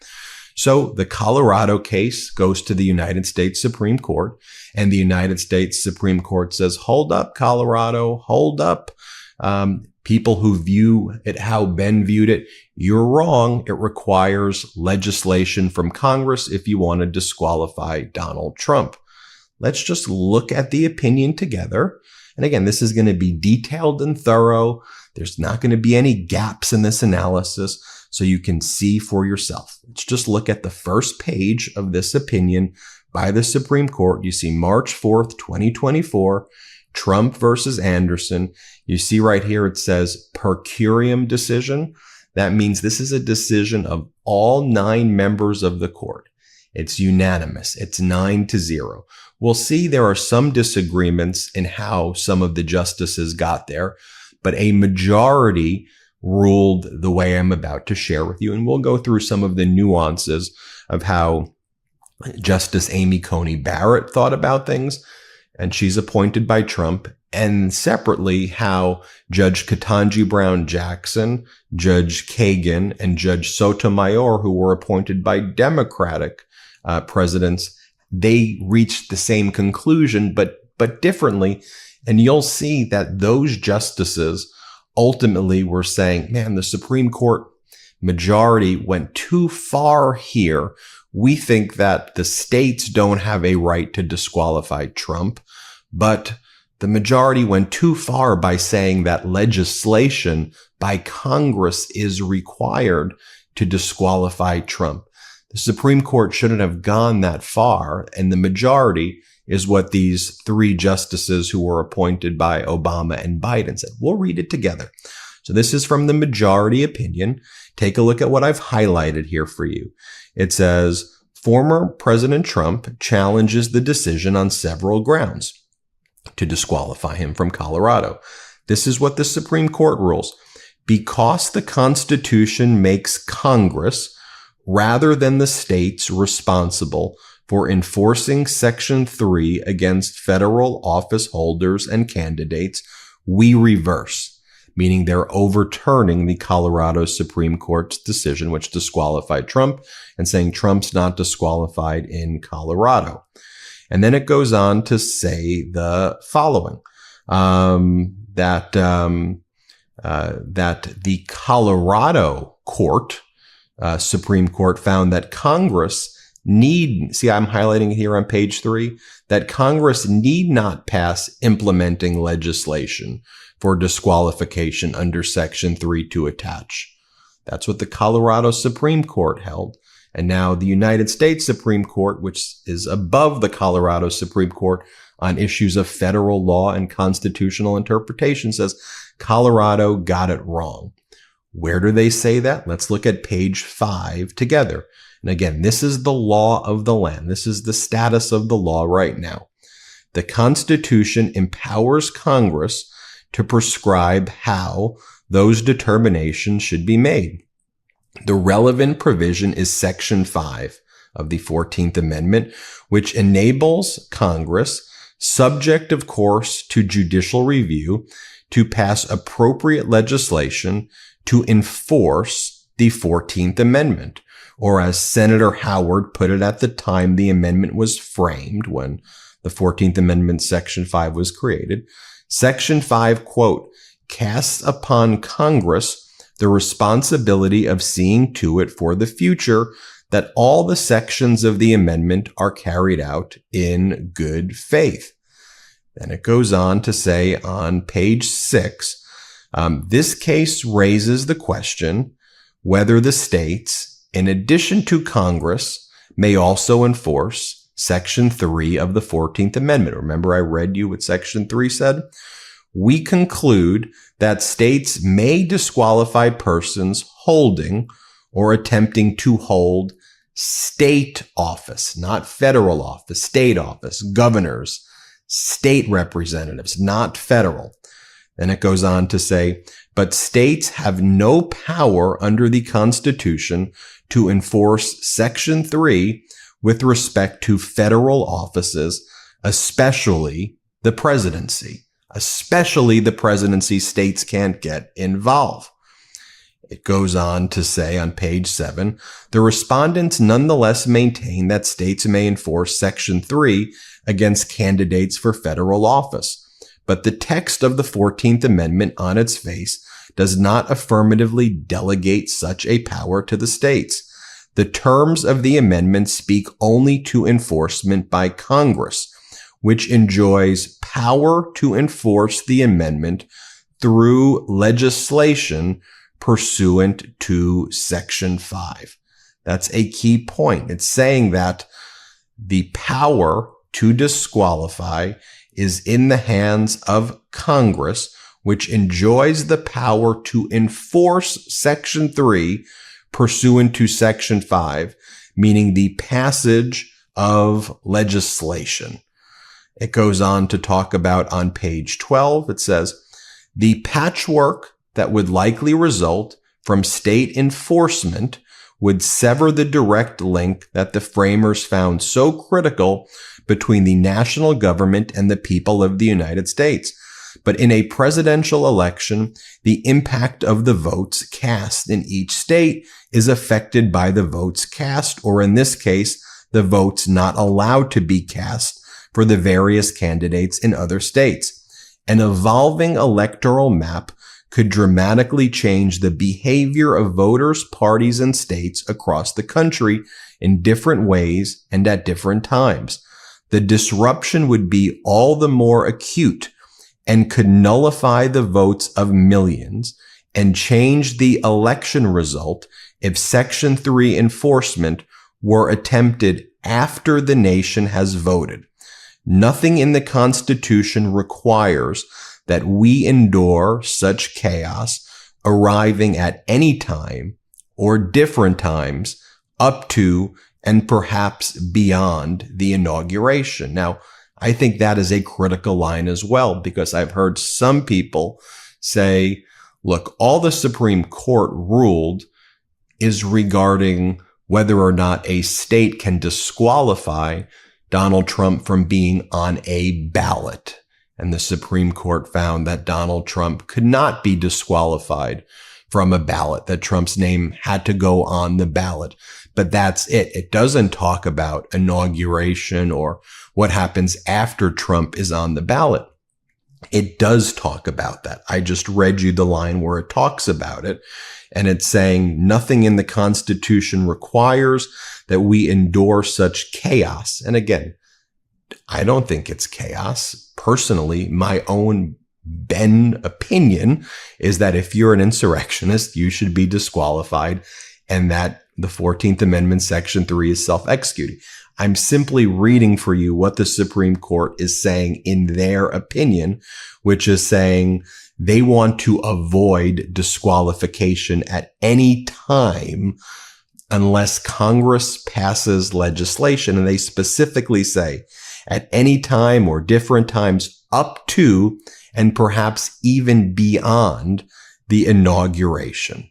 So the Colorado case goes to the United States Supreme Court, and the United States Supreme Court says, hold up, Colorado, hold up. People who view it how Ben viewed it, you're wrong. It requires legislation from Congress if you want to disqualify Donald Trump. Let's just look at the opinion together. And again, this is going to be detailed and thorough. There's not going to be any gaps in this analysis. so you can see for yourself. Let's just look at the first page of this opinion by the Supreme Court. You see March 4th, 2024, Trump versus Anderson. You see right here it says per curiam decision. That means this is a decision of all 9 members of the court. It's unanimous. It's 9-0. We'll see there are some disagreements in how some of the justices got there, but a majority ruled the way I'm about to share with you. And we'll go through some of the nuances of how Justice Amy Coney Barrett thought about things, and she's appointed by Trump, and separately how Judge Ketanji Brown Jackson, Judge Kagan, and Judge Sotomayor, who were appointed by Democratic presidents, they reached the same conclusion, but differently. And you'll see that those justices ultimately were saying, man, the Supreme Court majority went too far here. We think that the states don't have a right to disqualify Trump, but the majority went too far by saying that legislation by Congress is required to disqualify Trump. The Supreme Court shouldn't have gone that far, and the majority is what these 3 justices who were appointed by Obama and Biden said. We'll read it together. So this is from the majority opinion. Take a look at what I've highlighted here for you. It says, former President Trump challenges the decision on several grounds to disqualify him from Colorado. This is what the Supreme Court rules. Because the Constitution makes Congress, rather than the states, responsible for enforcing Section 3 against federal office holders and candidates, we reverse, meaning they're overturning the Colorado Supreme Court's decision, which disqualified Trump, and saying Trump's not disqualified in Colorado. And then it goes on to say the following, that the Colorado court, Supreme Court, found that Congress see, I'm highlighting it here on page 3, that Congress need not pass implementing legislation for disqualification under Section 3 to attach. That's what the Colorado Supreme Court held. And now the United States Supreme Court, which is above the Colorado Supreme Court on issues of federal law and constitutional interpretation, says Colorado got it wrong. Where do they say that? Let's look at page 5 together. And again, this is the law of the land. This is the status of the law right now. The Constitution empowers Congress to prescribe how those determinations should be made. The relevant provision is Section 5 of the 14th Amendment, which enables Congress, subject, of course, to judicial review, to pass appropriate legislation to enforce the 14th Amendment, or as Senator Howard put it at the time the amendment was framed, when the 14th Amendment Section 5 was created. Section 5, quote, casts upon Congress the responsibility of seeing to it for the future that all the sections of the amendment are carried out in good faith. Then it goes on to say on page 6, this case raises the question whether the states, in addition to Congress, may also enforce Section 3 of the 14th Amendment. Remember, I read you what Section 3 said? We conclude that states may disqualify persons holding or attempting to hold state office, not federal office, state office, governors, state representatives, not federal. Then it goes on to say, but states have no power under the Constitution to enforce Section 3 with respect to federal offices, especially the presidency. Especially the presidency, states can't get involved. It goes on to say on page 7, the respondents nonetheless maintain that states may enforce Section 3 against candidates for federal office. But the text of the 14th Amendment on its face does not affirmatively delegate such a power to the states. The terms of the amendment speak only to enforcement by Congress, which enjoys power to enforce the amendment through legislation pursuant to Section 5. That's a key point. It's saying that the power to disqualify is in the hands of Congress, which enjoys the power to enforce Section 3 pursuant to Section 5, meaning the passage of legislation. It goes on to talk about on page 12, it says, the patchwork that would likely result from state enforcement would sever the direct link that the framers found so critical between the national government and the people of the United States. But in a presidential election, the impact of the votes cast in each state is affected by the votes cast, or in this case, the votes not allowed to be cast for the various candidates in other states. An evolving electoral map could dramatically change the behavior of voters, parties, and states across the country in different ways and at different times. The disruption would be all the more acute and could nullify the votes of millions and change the election result if Section 3 enforcement were attempted after the nation has voted. Nothing in the Constitution requires that we endure such chaos arriving at any time or different times up to and perhaps beyond the inauguration. Now, I think that is a critical line as well, because I've heard some people say, look, all the Supreme Court ruled is regarding whether or not a state can disqualify Donald Trump from being on a ballot. And the Supreme Court found that Donald Trump could not be disqualified from a ballot, that Trump's name had to go on the ballot. But that's it. It doesn't talk about inauguration or what happens after Trump is on the ballot. It does talk about that. I just read you the line where it talks about it. And it's saying nothing in the Constitution requires that we endure such chaos. And again, I don't think it's chaos. Personally, my own opinion is that if you're an insurrectionist, you should be disqualified, and that the 14th Amendment, Section 3 is self-executing. I'm simply reading for you what the Supreme Court is saying in their opinion, which is saying they want to avoid disqualification at any time unless Congress passes legislation. And they specifically say at any time or different times up to and perhaps even beyond the inauguration.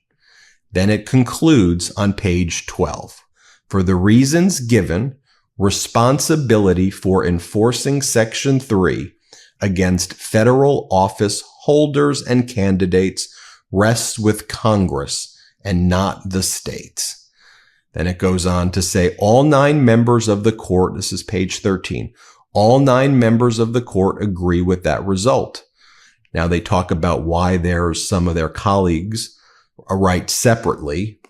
Then it concludes on page 12. For the reasons given, responsibility for enforcing Section 3 against federal office holders and candidates rests with Congress and not the states. Then it goes on to say all 9 members of the court, this is page 13, all 9 members of the court agree with that result. Now they talk about why there's some of their colleagues write separately.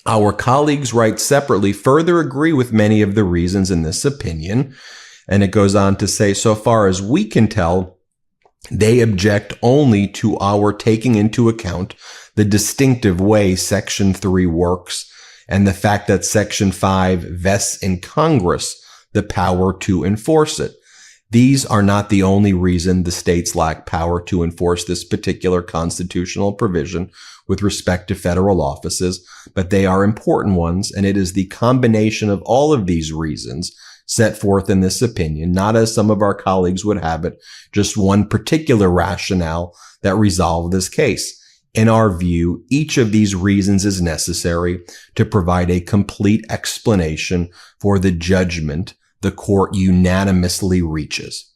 Our colleagues write separately further agree with many of the reasons in this opinion. And it goes on to say, so far as we can tell, they object only to our taking into account the distinctive way Section 3 works and the fact that Section 5 vests in Congress the power to enforce it. These are not the only reason the states lack power to enforce this particular constitutional provision with respect to federal offices, but they are important ones, and it is the combination of all of these reasons set forth in this opinion, not as some of our colleagues would have it, just one particular rationale that resolve this case. In our view, each of these reasons is necessary to provide a complete explanation for the judgment the court unanimously reaches,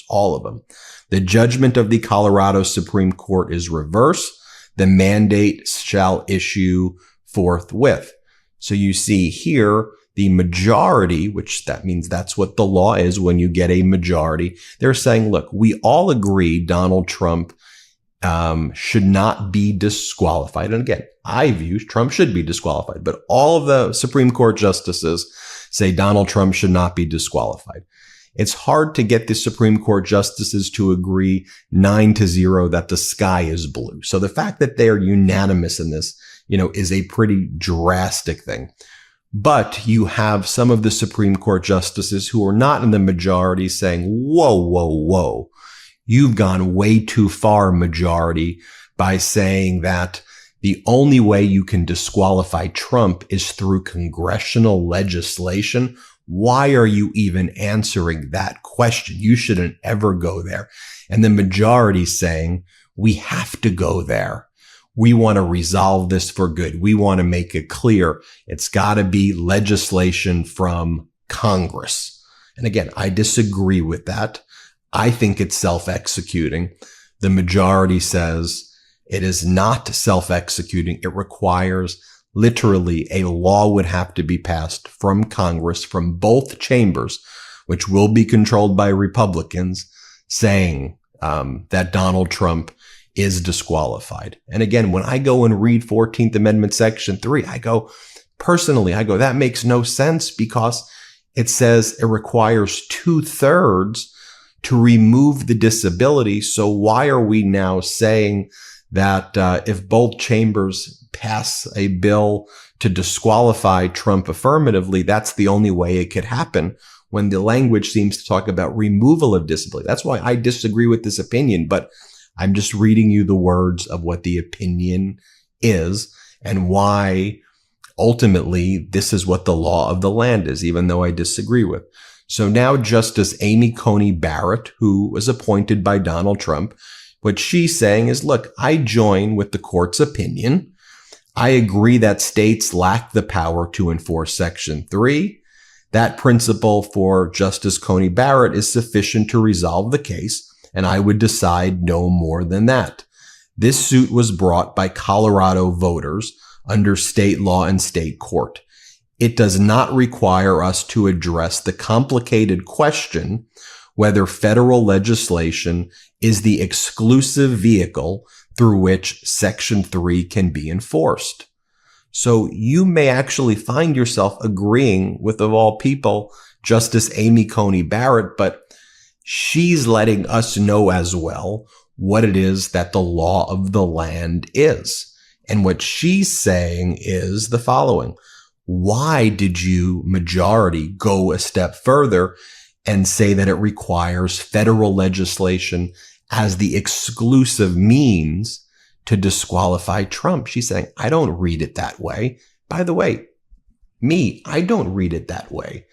all of them. The judgment of the Colorado Supreme Court is reversed. The mandate shall issue forthwith. So you see here, the majority, which that means that's what the law is when you get a majority, they're saying, look, we all agree Donald Trump should not be disqualified. And again, I view Trump should be disqualified, but all of the Supreme Court justices say Donald Trump should not be disqualified. it's hard to get the Supreme Court justices to agree 9-0 that the sky is blue. So the fact that they are unanimous in this, is a pretty drastic thing. But you have some of the Supreme Court justices who are not in the majority saying, whoa, whoa, whoa, you've gone way too far, majority, by saying that the only way you can disqualify Trump is through congressional legislation. Why are you even answering that question? You shouldn't ever go there. And the majority saying, we have to go there. We want to resolve this for good. We want to make it clear it's got to be legislation from Congress. And again, I disagree with that. I think it's self-executing. The majority says it is not self-executing. It requires literally a law would have to be passed from Congress, from both chambers, which will be controlled by Republicans, saying that Donald Trump is disqualified. And again, when I go and read 14th Amendment Section 3, I go, that makes no sense because it says it requires 2/3 to remove the disability. So why are we now saying that if both chambers pass a bill to disqualify Trump affirmatively, that's the only way it could happen, when the language seems to talk about removal of disability? That's why I disagree with this opinion, but I'm just reading you the words of what the opinion is and why ultimately this is what the law of the land is, even though I disagree with. So now Justice Amy Coney Barrett, who was appointed by Donald Trump, what she's saying is, look, I join with the court's opinion. I agree that states lack the power to enforce Section 3. That principle for Justice Coney Barrett is sufficient to resolve the case, and I would decide no more than that. This suit was brought by Colorado voters under state law and state court. It does not require us to address the complicated question whether federal legislation is the exclusive vehicle through which Section 3 can be enforced. So you may actually find yourself agreeing with, of all people, Justice Amy Coney Barrett, but she's letting us know as well what it is that the law of the land is. And what she's saying is the following. Why did you, majority, go a step further and say that it requires federal legislation as the exclusive means to disqualify Trump? She's saying, I don't read it that way. By the way, I don't read it that way.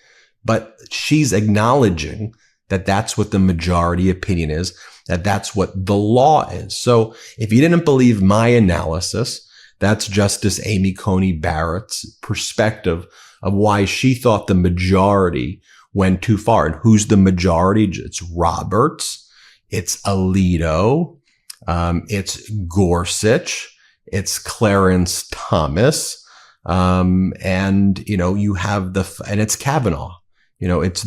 But she's acknowledging that that's what the majority opinion is, that that's what the law is. So if you didn't believe my analysis, that's Justice Amy Coney Barrett's perspective of why she thought the majority went too far. And who's the majority? It's Roberts, it's Alito, it's Gorsuch, it's Clarence Thomas, and you have and it's Kavanaugh. It's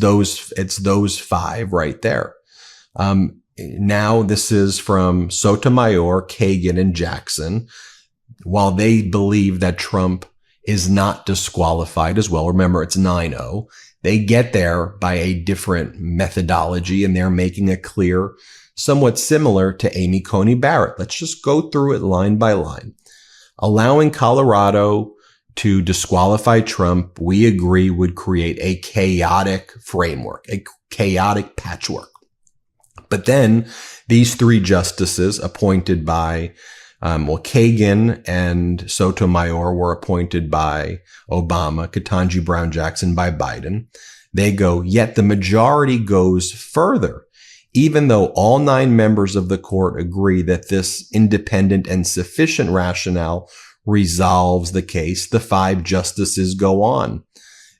those five right there. Now this is from Sotomayor, Kagan, and Jackson. While they believe that Trump is not disqualified as well, remember it's 9-0, they get there by a different methodology, and they're making it clear, somewhat similar to Amy Coney Barrett. Let's just go through it line by line. Allowing Colorado to disqualify Trump, we agree, would create a chaotic framework, a chaotic patchwork. But then these three justices appointed by Kagan and Sotomayor were appointed by Obama, Ketanji Brown Jackson by Biden. They go, yet the majority goes further. Even though all 9 members of the court agree that this independent and sufficient rationale resolves the case, the 5 justices go on.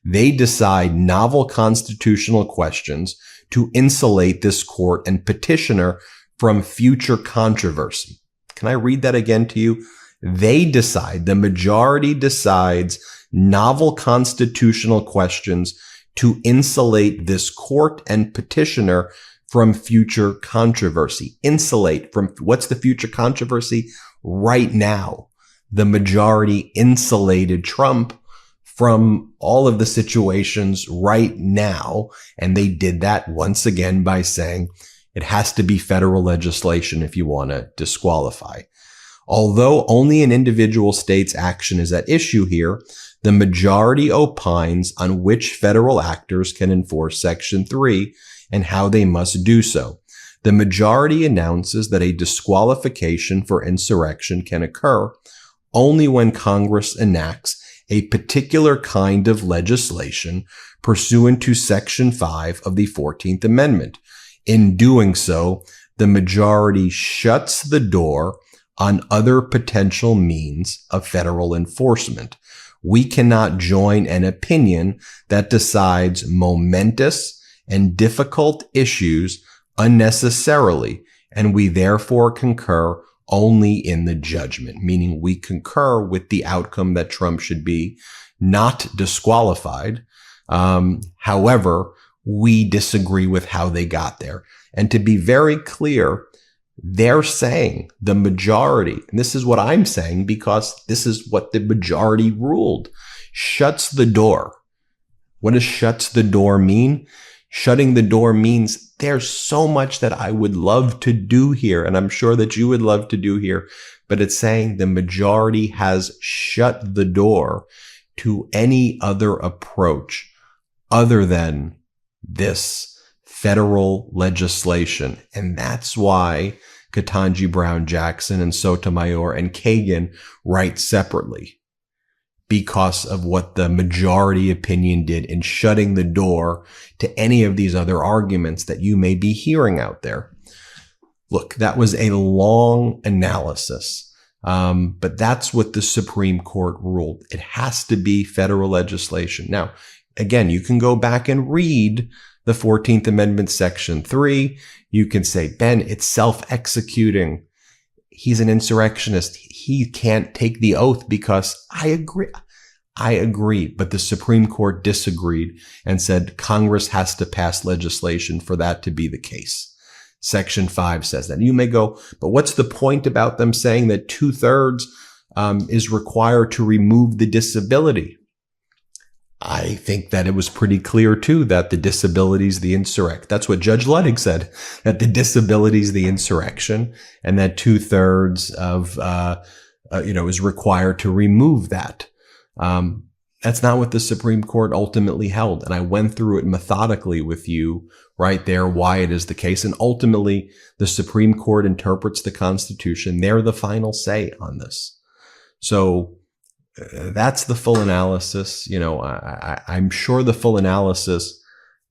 They decide novel constitutional questions to insulate this court and petitioner from future controversy. Can I read that again to you? The majority decides novel constitutional questions to insulate this court and petitioner from future controversy. Insulate from what's the future controversy? Right now, the majority insulated Trump from all of the situations right now. And they did that once again by saying it has to be federal legislation if you want to disqualify. Although only an individual state's action is at issue here, the majority opines on which federal actors can enforce Section 3 and how they must do so. The majority announces that a disqualification for insurrection can occur only when Congress enacts a particular kind of legislation pursuant to Section 5 of the 14th Amendment. In doing so, the majority shuts the door on other potential means of federal enforcement. We cannot join an opinion that decides momentous and difficult issues unnecessarily, and we therefore concur only in the judgment, meaning we concur with the outcome that Trump should be not disqualified. However, we disagree with how they got there. And to be very clear, they're saying the majority, and this is what I'm saying because this is what the majority ruled, shuts the door. What does shuts the door mean? Shutting the door means there's so much that I would love to do here, and I'm sure that you would love to do here, but it's saying the majority has shut the door to any other approach other than this federal legislation. And that's why Ketanji Brown Jackson and Sotomayor and Kagan write separately, because of what the majority opinion did in shutting the door to any of these other arguments that you may be hearing out there. Look, that was a long analysis, but that's what the Supreme Court ruled. It has to be federal legislation. Now, again, you can go back and read the 14th Amendment, Section 3. You can say, Ben, it's self-executing. He's an insurrectionist. He can't take the oath because I agree. But the Supreme Court disagreed and said Congress has to pass legislation for that to be the case. Section 5 says that. You may go, but what's the point about them saying that 2/3 is required to remove the disability? I think that it was pretty clear, too, that the disability is the insurrect. That's what Judge Ludwig said, that the disability is the insurrection and that 2/3 of, is required to remove that. That's not what the Supreme Court ultimately held. And I went through it methodically with you right there, why it is the case. And ultimately, the Supreme Court interprets the Constitution. They're the final say on this. So that's the full analysis. I'm sure the full analysis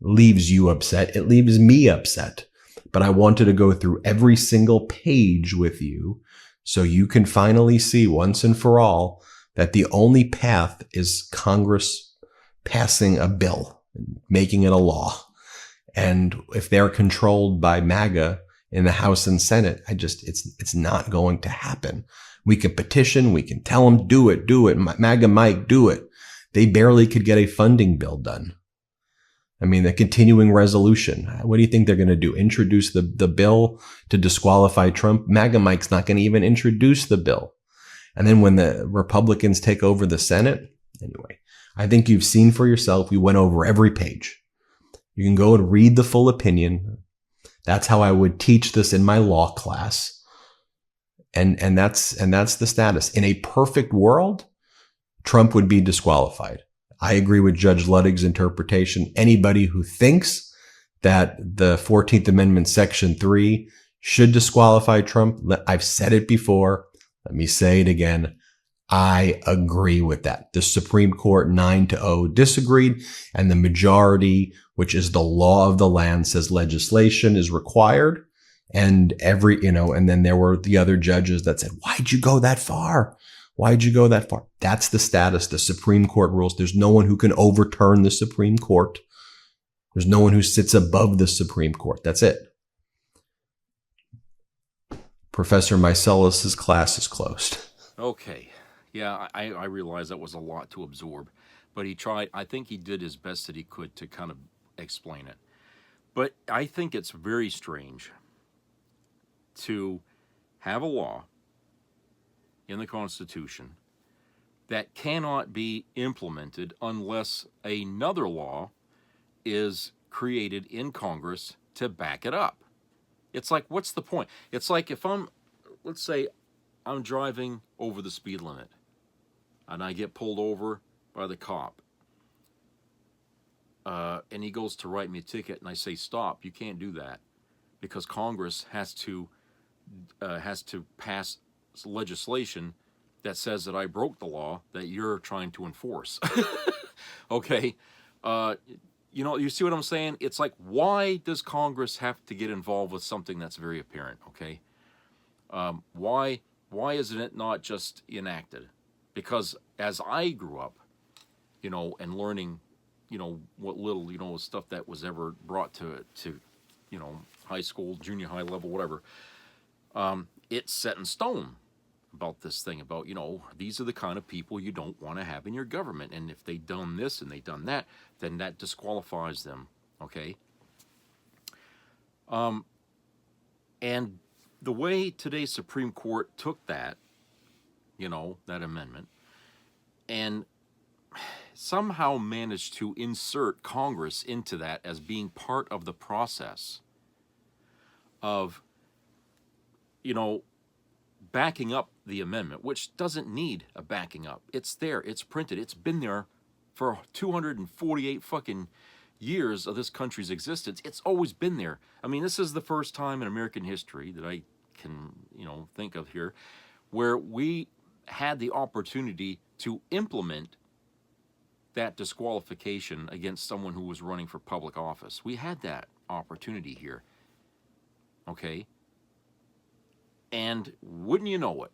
leaves you upset. It leaves me upset. But I wanted to go through every single page with you so you can finally see once and for all that the only path is Congress passing a bill, making it a law. And if they're controlled by MAGA in the House and Senate, it's not going to happen. We can petition. We can tell them, do it. MAGA Mike, do it. They barely could get a funding bill done. I mean, the continuing resolution. What do you think they're going to do? Introduce the bill to disqualify Trump? MAGA Mike's not going to even introduce the bill. And then when the Republicans take over the Senate, anyway, I think you've seen for yourself. We went over every page. You can go and read the full opinion. That's how I would teach this in my law class. And that's the status. In a perfect world, Trump would be disqualified. I agree with Judge Ludwig's interpretation. Anybody who thinks that the 14th Amendment, Section 3 should disqualify Trump, I've said it before. Let me say it again. I agree with that. The Supreme Court 9-0 disagreed, and the majority, which is the law of the land, says legislation is required. And and then there were the other judges that said, why'd you go that far? Why'd you go that far? That's the status. The Supreme Court rules. There's no one who can overturn the Supreme Court. There's no one who sits above the Supreme Court. That's it. Professor Mycelis's class is closed. Okay. Yeah, I realize that was a lot to absorb, but he tried. I think he did his best that he could to kind of explain it. But I think it's very strange to have a law in the Constitution that cannot be implemented unless another law is created in Congress to back it up. It's like, what's the point? It's like if let's say I'm driving over the speed limit and I get pulled over by the cop, and he goes to write me a ticket and I say, stop, you can't do that, because Congress has to pass legislation that says that I broke the law that you're trying to enforce. Okay? You see what I'm saying? It's like, why does Congress have to get involved with something that's very apparent, okay? Why isn't it not just enacted? Because as I grew up, and learning, what little, stuff that was ever brought to high school, junior high level, whatever, it's set in stone about this thing about, these are the kind of people you don't want to have in your government. And if they've done this and they've done that, then that disqualifies them, okay? And the way today's Supreme Court took that, that amendment, and somehow managed to insert Congress into that as being part of the process of, backing up the amendment, which doesn't need a backing up. It's there. It's printed. It's been there for 248 fucking years of this country's existence. It's always been there. I mean, this is the first time in American history that I can, think of here, where we had the opportunity to implement that disqualification against someone who was running for public office. We had that opportunity here. Okay? And wouldn't you know it,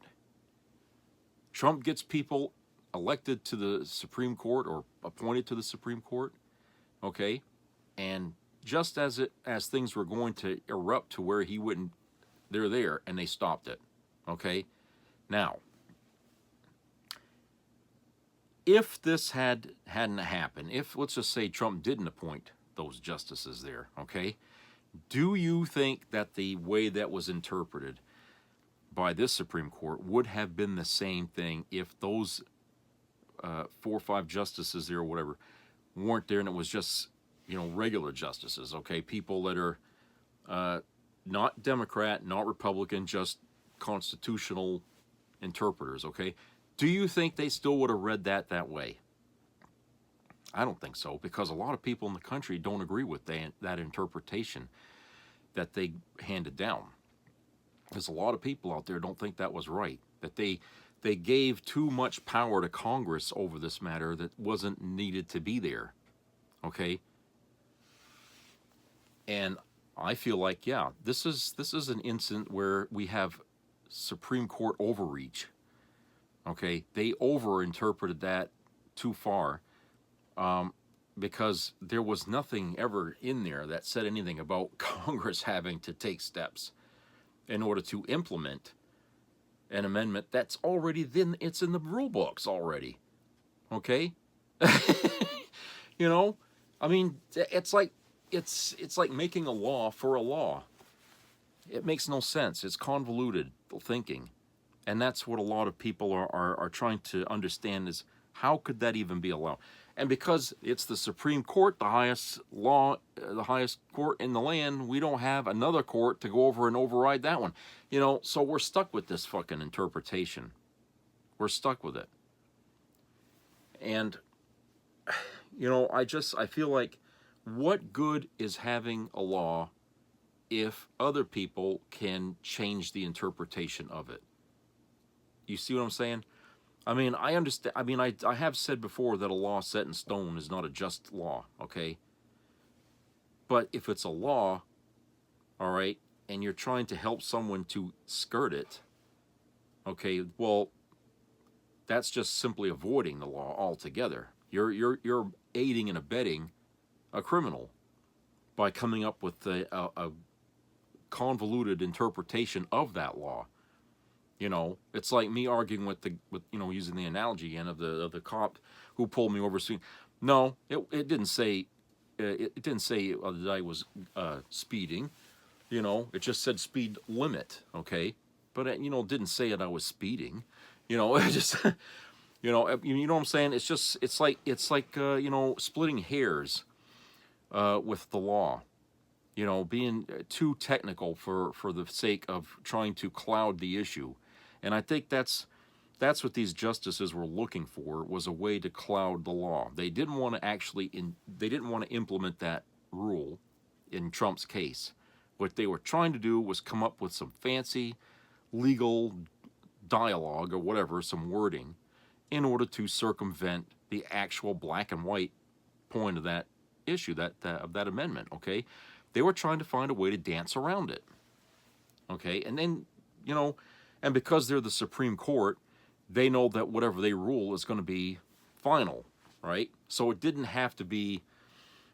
Trump gets people elected to the Supreme Court or appointed to the Supreme Court, okay? And just as things were going to erupt to where he wouldn't, they're there, and they stopped it, okay? Now, if this hadn't happened, if, let's just say, Trump didn't appoint those justices there, okay, do you think that the way that was interpreted by this Supreme Court would have been the same thing if those 4 or 5 justices there or whatever weren't there, and it was just, regular justices, okay, people that are not Democrat, not Republican, just constitutional interpreters, okay? Do you think they still would have read that way? I don't think so, because a lot of people in the country don't agree with that interpretation that they handed down. There's a lot of people out there don't think that was right, that they gave too much power to Congress over this matter that wasn't needed to be there, okay? And I feel like, yeah, this is an incident where we have Supreme Court overreach, okay? They overinterpreted that too far, because there was nothing ever in there that said anything about Congress having to take steps in order to implement an amendment that's already it's in the rule books already, okay? I mean, it's like making a law for a law. It makes no sense. It's convoluted thinking, and that's what a lot of people are trying to understand, is how could that even be allowed? And because it's the Supreme Court, the highest court in the land, we don't have another court to go over and override that one. So we're stuck with this fucking interpretation. We're stuck with it. And, I feel like, what good is having a law if other people can change the interpretation of it? You see what I'm saying? I mean, I understand. I mean, I have said before that a law set in stone is not a just law, okay? But if it's a law, all right, and you're trying to help someone to skirt it, okay, well, that's just simply avoiding the law altogether. You're aiding and abetting a criminal by coming up with a convoluted interpretation of that law. It's like me arguing with using the analogy again of the cop who pulled me over. No, it didn't say that I was speeding. It just said speed limit. Okay, but it didn't say that I was speeding. It just You know what I'm saying? It's just, it's like you know, splitting hairs with the law. You know, being too technical for the sake of trying to cloud the issue. And I think that's what these justices were looking for, was a way to cloud the law. They didn't want to actually they didn't want to implement that rule in Trump's case. What they were trying to do was come up with some fancy legal dialogue or whatever, some wording, in order to circumvent the actual black and white point of that issue, of that amendment, okay? They were trying to find a way to dance around it, okay? And then, you know, and because they're the Supreme Court, they know that whatever they rule is going to be final, right? So it didn't have to be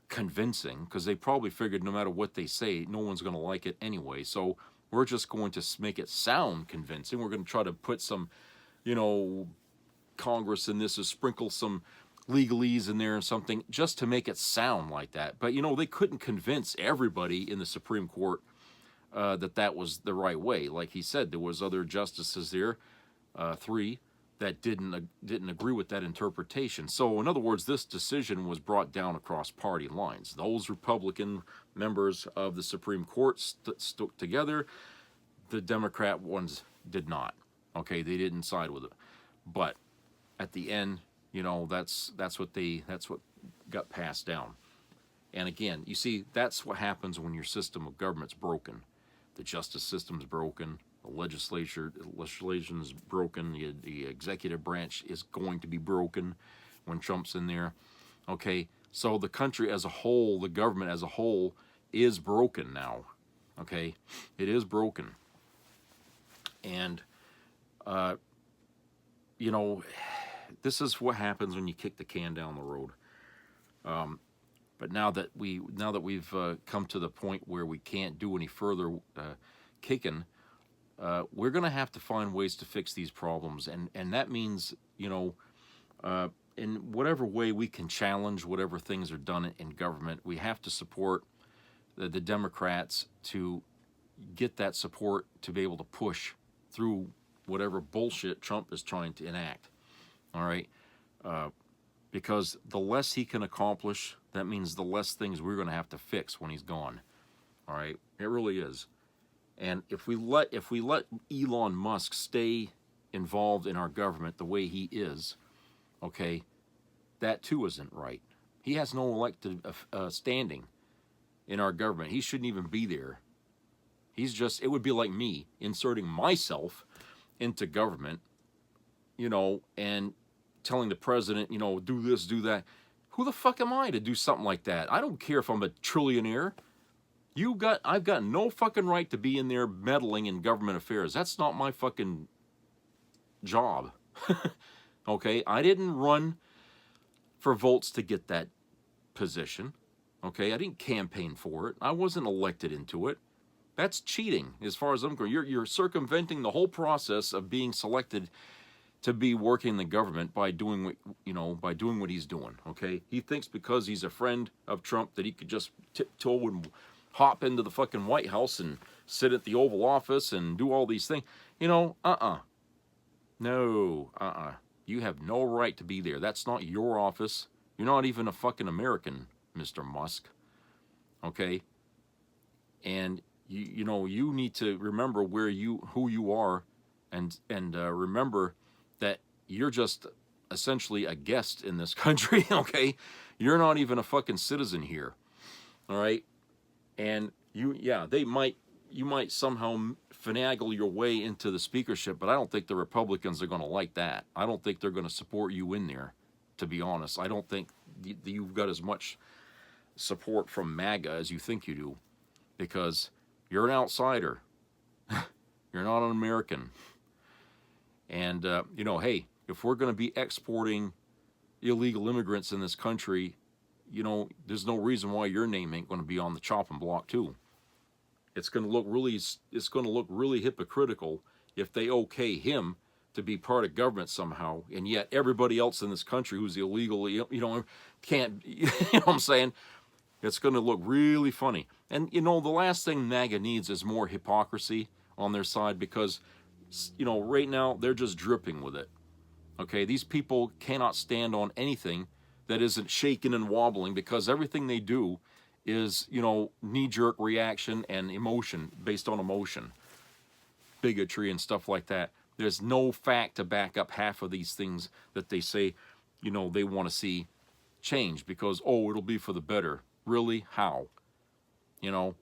convincing, because they probably figured no matter what they say, no one's going to like it anyway. So we're just going to make it sound convincing. We're going to try to put some, you know, Congress in this, is sprinkle some legalese in there and something just to make it sound like that. But, you know, they couldn't convince everybody in the Supreme Court that was the right way. Like he said, there was other justices there, 3, that didn't agree with that interpretation. So, in other words, this decision was brought down across party lines. Those Republican members of the Supreme Court stuck together. The Democrat ones did not. Okay, they didn't side with it. But at the end, you know, that's what got passed down. And again, you see, that's what happens when your system of government's broken. The justice system's broken. The legislation's broken. The executive branch is going to be broken when Trump's in there. Okay, so the country as a whole, the government as a whole, is broken now. Okay, it is broken. And, you know, this is what happens when you kick the can down the road. But now that we've come to the point where we can't do any further kicking, we're going to have to find ways to fix these problems, and that means, you know, in whatever way we can challenge whatever things are done in government, we have to support the Democrats to get that support to be able to push through whatever bullshit Trump is trying to enact. All right, because the less he can accomplish, that means the less things we're going to have to fix when he's gone. All right, it really is. And if we let Elon Musk stay involved in our government the way he is, okay, that too isn't right. He has no elected standing in our government. He shouldn't even be there. He's just, it would be like me inserting myself into government, you know, and telling the president, you know, do this, do that. Who the fuck am I to do something like that? I don't care if I'm a trillionaire. I've got no fucking right to be in there meddling in government affairs. That's not my fucking job. Okay, I didn't run for votes to get that position. Okay, I didn't campaign for it. I wasn't elected into it. That's cheating, as far as I'm concerned. You're circumventing the whole process of being selected to be working in the government by doing what he's doing. Okay, he thinks because he's a friend of Trump that he could just tiptoe and hop into the fucking White House and sit at the Oval Office and do all these things. You know, no, you have no right to be there. That's not your office. You're not even a fucking American, Mr. Musk. Okay, and you know, you need to remember who you are, and remember that you're just essentially a guest in this country. Okay, you're not even a fucking citizen here. All right, and you might somehow finagle your way into the speakership, but I don't think the Republicans are going to like that. I don't think they're going to support you in there, to be honest. I don't think you've got as much support from MAGA as you think you do, because you're an outsider. You're not an American. And, you know, hey, if we're going to be exporting illegal immigrants in this country, you know, there's no reason why your name ain't going to be on the chopping block too. It's going to look really hypocritical if they okay him to be part of government somehow, and yet everybody else in this country who's illegally, you know, can't, you know what I'm saying? It's going to look really funny. And, you know, the last thing MAGA needs is more hypocrisy on their side, because, you know, right now they're just dripping with it. Okay, these people cannot stand on anything that isn't shaking and wobbling, because everything they do is, you know, knee-jerk reaction and emotion, based on emotion, bigotry and stuff like that. There's no fact to back up half of these things that they say, you know, they want to see change, because, oh, it'll be for the better. Really? How? You know,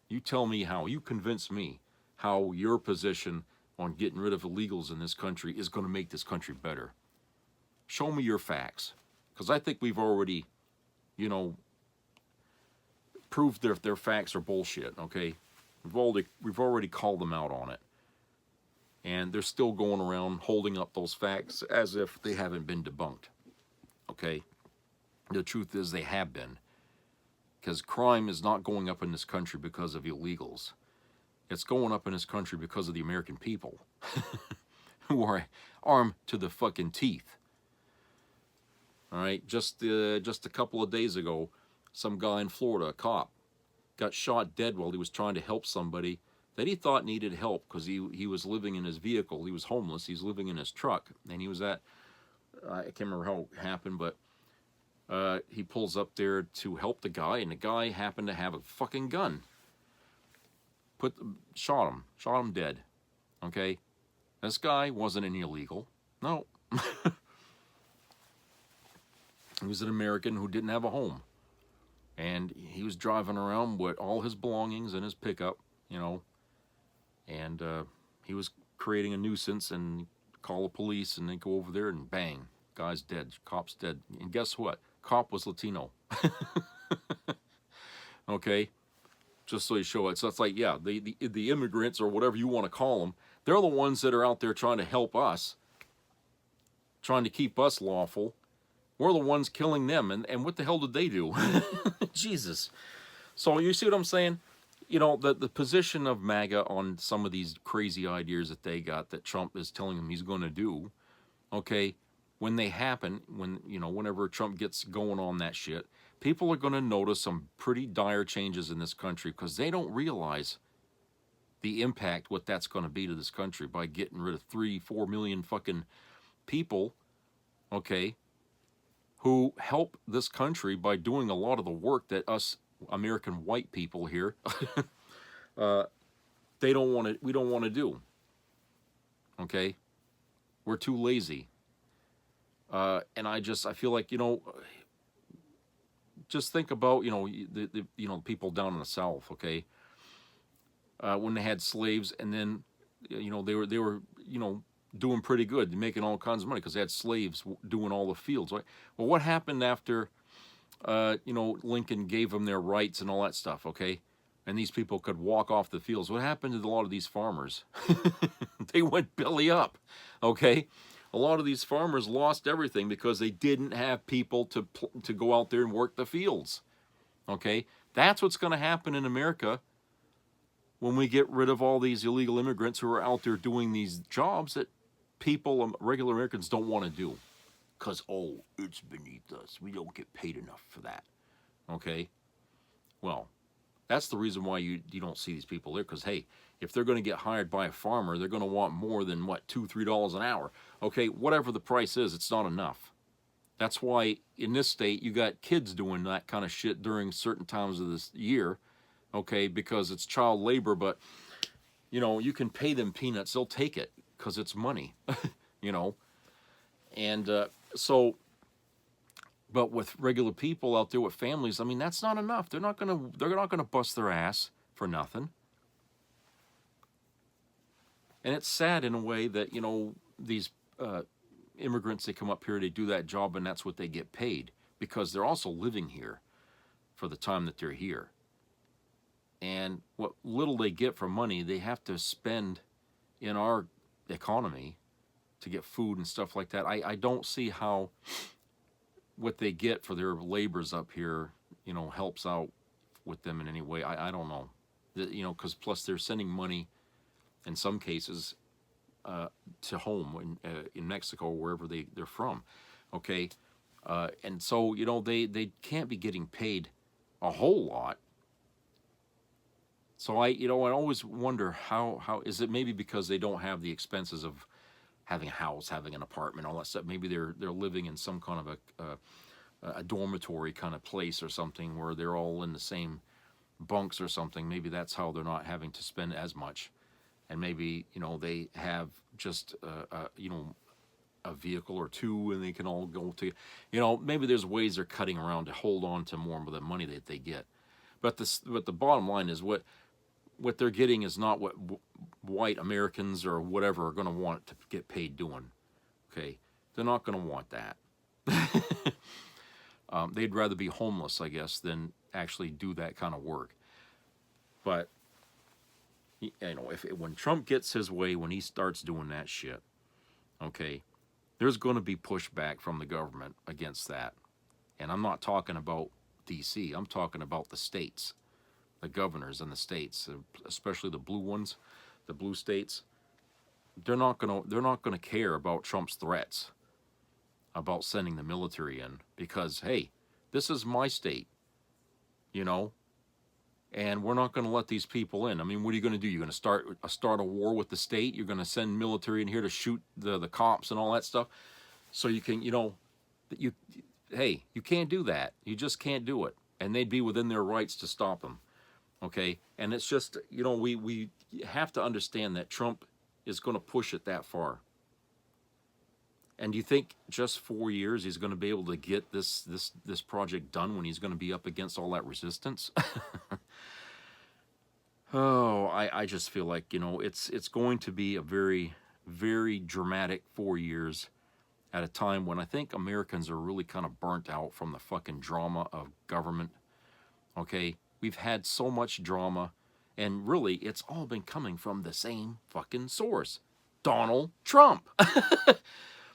you tell me how. You convince me how your position on getting rid of illegals in this country is going to make this country better. Show me your facts, because I think we've already, you know, proved their facts are bullshit. Okay, we've already called them out on it, and they're still going around holding up those facts as if they haven't been debunked. Okay, the truth is they have been, because crime is not going up in this country because of illegals. It's going up in this country because of the American people who are armed to the fucking teeth. All right, just a couple of days ago, some guy in Florida, a cop, got shot dead while he was trying to help somebody that he thought needed help, because he was living in his vehicle. He was homeless. He's living in his truck, and he was at, I can't remember how it happened, but he pulls up there to help the guy, and the guy happened to have a fucking gun. Shot him dead. Okay, this guy wasn't an illegal. No. He was an American who didn't have a home, and he was driving around with all his belongings in his pickup, you know, and he was creating a nuisance, and call the police, and they go over there, and bang, guy's dead, cop's dead. And guess what? Cop was Latino. Okay, just so you show it. So it's like, yeah, the immigrants, or whatever you want to call them, they're the ones that are out there trying to help us, trying to keep us lawful. We're the ones killing them, and what the hell did they do? Jesus. So you see what I'm saying? You know, the position of MAGA on some of these crazy ideas that they got, that Trump is telling them he's going to do, okay, when they happen, whenever Trump gets going on that shit, people are going to notice some pretty dire changes in this country, because they don't realize the impact, what that's going to be to this country, by getting rid of 3-4 million fucking people, okay, who help this country by doing a lot of the work that us American white people here, we don't want to do. Okay, we're too lazy, and I feel like, you know, just think about, you know, the people down in the South, okay, when they had slaves, and then, you know, they were you know, doing pretty good, making all kinds of money, because they had slaves doing all the fields, right? Well, what happened after, you know, Lincoln gave them their rights and all that stuff, okay? And these people could walk off the fields. What happened to a lot of these farmers? They went belly up, okay? A lot of these farmers lost everything because they didn't have people to go out there and work the fields, okay? That's what's going to happen in America when we get rid of all these illegal immigrants who are out there doing these jobs that people, regular Americans, don't want to do, because, oh, it's beneath us. We don't get paid enough for that. Okay? Well, that's the reason why you don't see these people there, because, hey, if they're going to get hired by a farmer, they're going to want more than, what, $2-3 an hour. Okay, whatever the price is, it's not enough. That's why in this state you got kids doing that kind of shit during certain times of this year, okay, because it's child labor, but, you know, you can pay them peanuts. They'll take it, because it's money, you know. And so, but with regular people out there with families, I mean, that's not enough. They're not gonna bust their ass for nothing. And it's sad in a way that, you know, these immigrants, they come up here, they do that job, and that's what they get paid, because they're also living here for the time that they're here. And what little they get for money, they have to spend in our economy to get food and stuff like that. I don't see how what they get for their labors up here, you know, helps out with them in any way. I don't know. You know, because plus they're sending money in some cases to home in Mexico or wherever they're from. Okay, and so, you know, they can't be getting paid a whole lot. So I always wonder how is it, maybe because they don't have the expenses of having a house, having an apartment, all that stuff. Maybe they're living in some kind of a dormitory kind of place or something where they're all in the same bunks or something. Maybe that's how they're not having to spend as much. And maybe, you know, they have just, you know, a vehicle or two and they can all go to, you know, maybe there's ways they're cutting around to hold on to more of the money that they get. But the bottom line is what they're getting is not what white Americans or whatever are going to want to get paid doing. Okay? They're not going to want that. They'd rather be homeless, I guess, than actually do that kind of work. But, you know, when Trump gets his way, when he starts doing that shit, okay, there's going to be pushback from the government against that. And I'm not talking about D.C., I'm talking about the states, the governors in the states, especially the blue ones, the blue states. They're not gonna care about Trump's threats about sending the military in, because hey, this is my state, you know, and we're not going to let these people in. I mean, what are you going to do? You're going to start a war with the state? You're going to send military in here to shoot the cops and all that stuff, so you can, you know, hey, you can't do that. You just can't do it, and they'd be within their rights to stop them. Okay, and it's just, you know, we have to understand that Trump is going to push it that far. And do you think just 4 years he's going to be able to get this project done when he's going to be up against all that resistance? Oh, I just feel like, you know, it's going to be a very, very dramatic 4 years at a time when I think Americans are really kind of burnt out from the fucking drama of government. Okay, we've had so much drama, and really it's all been coming from the same fucking source, Donald Trump.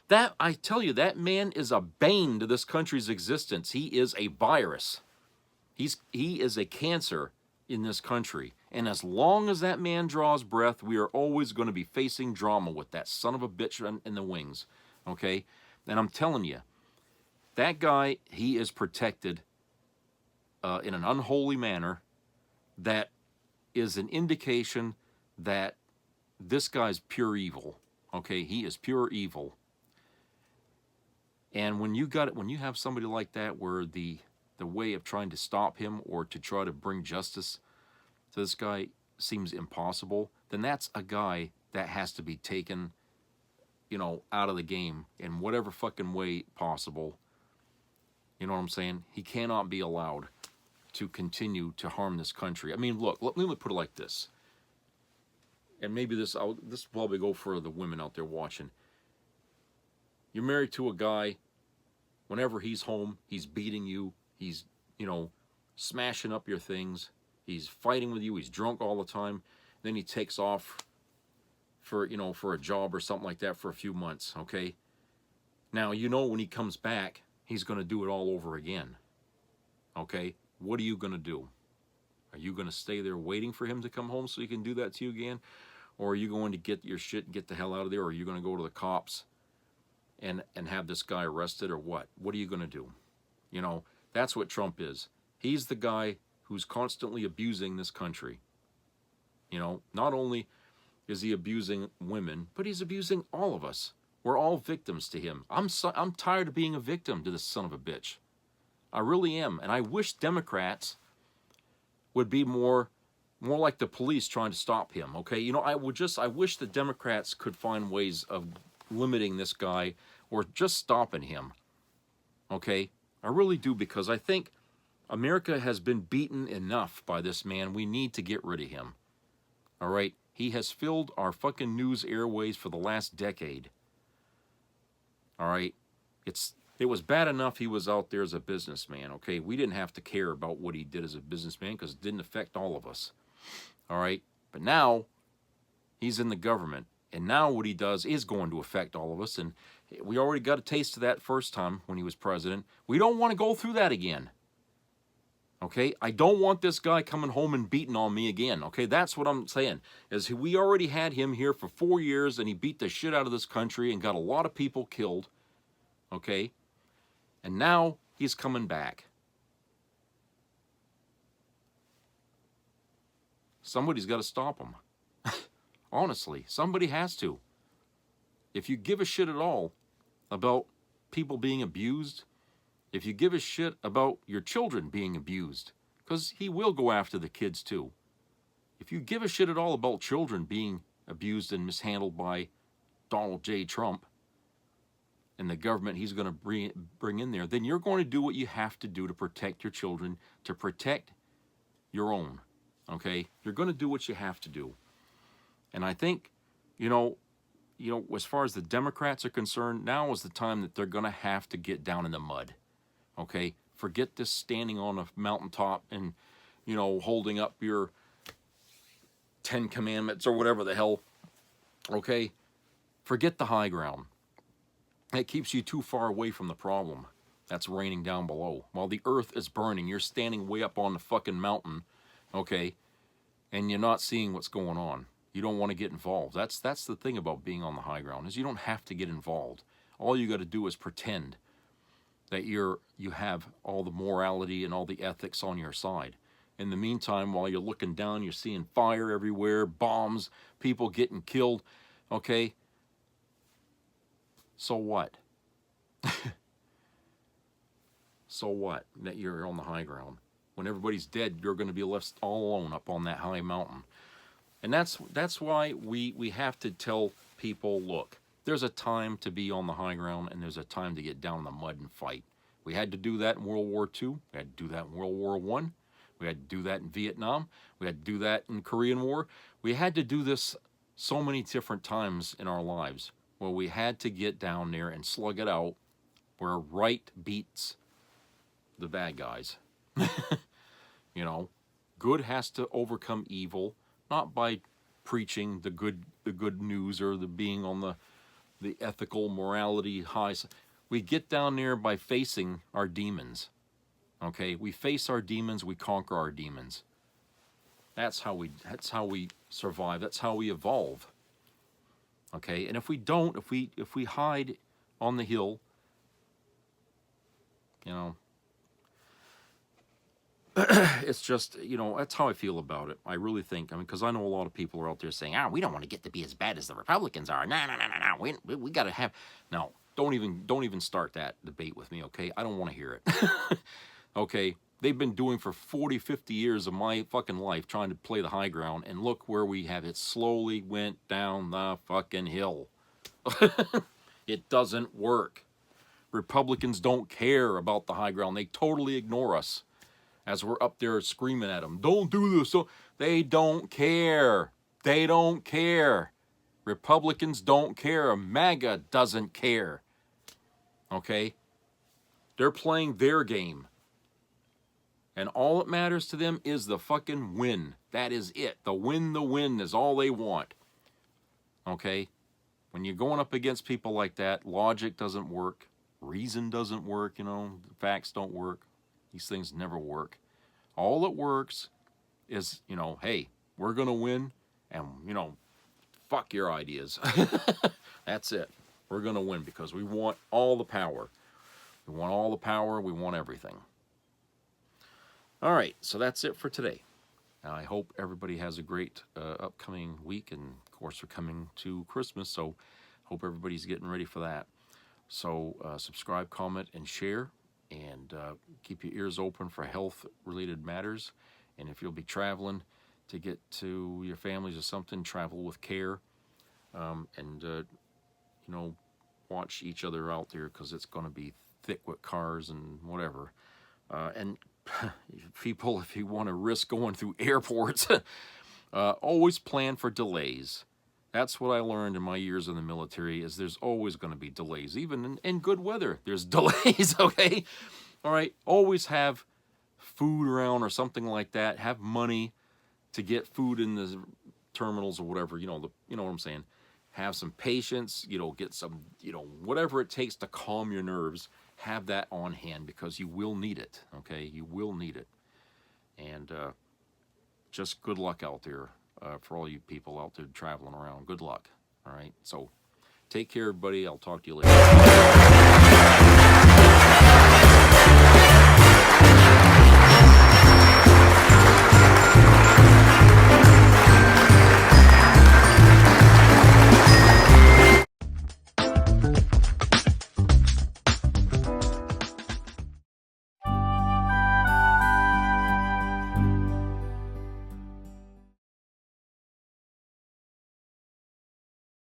That, I tell you, that man is a bane to this country's existence. He is a virus. He is a cancer in this country. And as long as that man draws breath, we are always going to be facing drama with that son of a bitch in the wings. Okay? And I'm telling you, that guy, he is protected in an unholy manner that is an indication that this guy's pure evil. Okay? He is pure evil. And when you have somebody like that, where the way of trying to stop him or to try to bring justice to this guy seems impossible, then that's a guy that has to be taken, you know, out of the game in whatever fucking way possible. You know what I'm saying? He cannot be allowed to continue to harm this country. I mean, look, let me put it like this. And maybe this will probably go for the women out there watching. You're married to a guy, whenever he's home, he's beating you, he's, you know, smashing up your things, he's fighting with you, he's drunk all the time, then he takes off for, you know, for a job or something like that for a few months, okay? Now, you know when he comes back, he's going to do it all over again, okay? What are you going to do? Are you going to stay there waiting for him to come home so he can do that to you again? Or are you going to get your shit and get the hell out of there? Or are you going to go to the cops and have this guy arrested, or what? What are you going to do? You know, that's what Trump is. He's the guy who's constantly abusing this country. You know, not only is he abusing women, but he's abusing all of us. We're all victims to him. I'm tired of being a victim to this son of a bitch. I really am. And I wish Democrats would be more like the police trying to stop him, okay? You know, I wish the Democrats could find ways of limiting this guy or just stopping him, okay? I really do, because I think America has been beaten enough by this man. We need to get rid of him, all right? He has filled our fucking news airways for the last decade, all right? It was bad enough he was out there as a businessman, okay? We didn't have to care about what he did as a businessman because it didn't affect all of us, all right? But now he's in the government, and now what he does is going to affect all of us, and we already got a taste of that first time when he was president. We don't want to go through that again, okay? I don't want this guy coming home and beating on me again, okay? That's what I'm saying, is we already had him here for 4 years, and he beat the shit out of this country and got a lot of people killed, okay? And now he's coming back. Somebody's got to stop him. Honestly, somebody has to. if you give a shit at all about people being abused, if you give a shit about your children being abused, because he will go after the kids too. If you give a shit at all about children being abused and mishandled by Donald J. Trump and the government he's going to bring in there, then you're going to do what you have to do to protect your children, to protect your own, okay? You're going to do what you have to do. And I think, as far as the Democrats are concerned, now is the time that they're going to have to get down in the mud, okay? Forget this standing on a mountaintop and, holding up your 10 Commandments or whatever the hell, okay? Forget the high ground. It keeps you too far away from the problem that's raining down below. While the earth is burning, you're standing way up on the fucking mountain, okay? And you're not seeing what's going on. You don't want to get involved. That's the thing about being on the high ground, is you don't have to get involved. All you got to do is pretend that you have all the morality and all the ethics on your side. In the meantime, while you're looking down, you're seeing fire everywhere, bombs, people getting killed, okay? So what? So what that you're on the high ground? When everybody's dead, you're going to be left all alone up on that high mountain. And that's why we have to tell people, look, there's a time to be on the high ground and there's a time to get down in the mud and fight. We had to do that in World War II. We had to do that in World War I. We had to do that in Vietnam. We had to do that in Korean War. We had to do this so many different times in our lives where we had to get down there and slug it out, where right beats the bad guys. Good has to overcome evil, not by preaching the good news or the being on the ethical morality high. We get down there by facing our demons. Okay, we face our demons, we conquer our demons. That's how we survive. That's how we evolve. Okay, and if we don't, if we hide on the hill, it's just, that's how I feel about it. I really think, because I know a lot of people are out there saying, we don't want to get to be as bad as the Republicans are. No. We got to have, no, don't even start that debate with me, okay? I don't want to hear it. Okay, they've been doing for 40, 50 years of my fucking life trying to play the high ground, and look where we have it. Slowly went down the fucking hill. It doesn't work. Republicans don't care about the high ground. They totally ignore us as we're up there screaming at them. Don't do this. So they don't care. They don't care. Republicans don't care. MAGA doesn't care. Okay? They're playing their game. And all that matters to them is the fucking win. That is it. The win is all they want. Okay? When you're going up against people like that, logic doesn't work. Reason doesn't work, facts don't work. These things never work. All that works is, hey, we're going to win, and, fuck your ideas. That's it. We're going to win because we want all the power. We want all the power. We want everything. All right, so that's it for today. I hope everybody has a great upcoming week, and, of course, we're coming to Christmas, so hope everybody's getting ready for that. So subscribe, comment, and share, and keep your ears open for health-related matters. And if you'll be traveling to get to your families or something, travel with care, and watch each other out there, because it's going to be thick with cars and whatever. And people, if you want to risk going through airports, always plan for delays. That's what I learned in my years in the military, is there's always going to be delays. Even in good weather, there's delays, okay? All right, always have food around or something like that. Have money to get food in the terminals or whatever, you know what I'm saying. Have some patience, get some, whatever it takes to calm your nerves. Have that on hand, because you will need it, okay? You will need it. And just good luck out there. For all you people out there traveling around, good luck. All right, so take care, everybody. I'll talk to you later.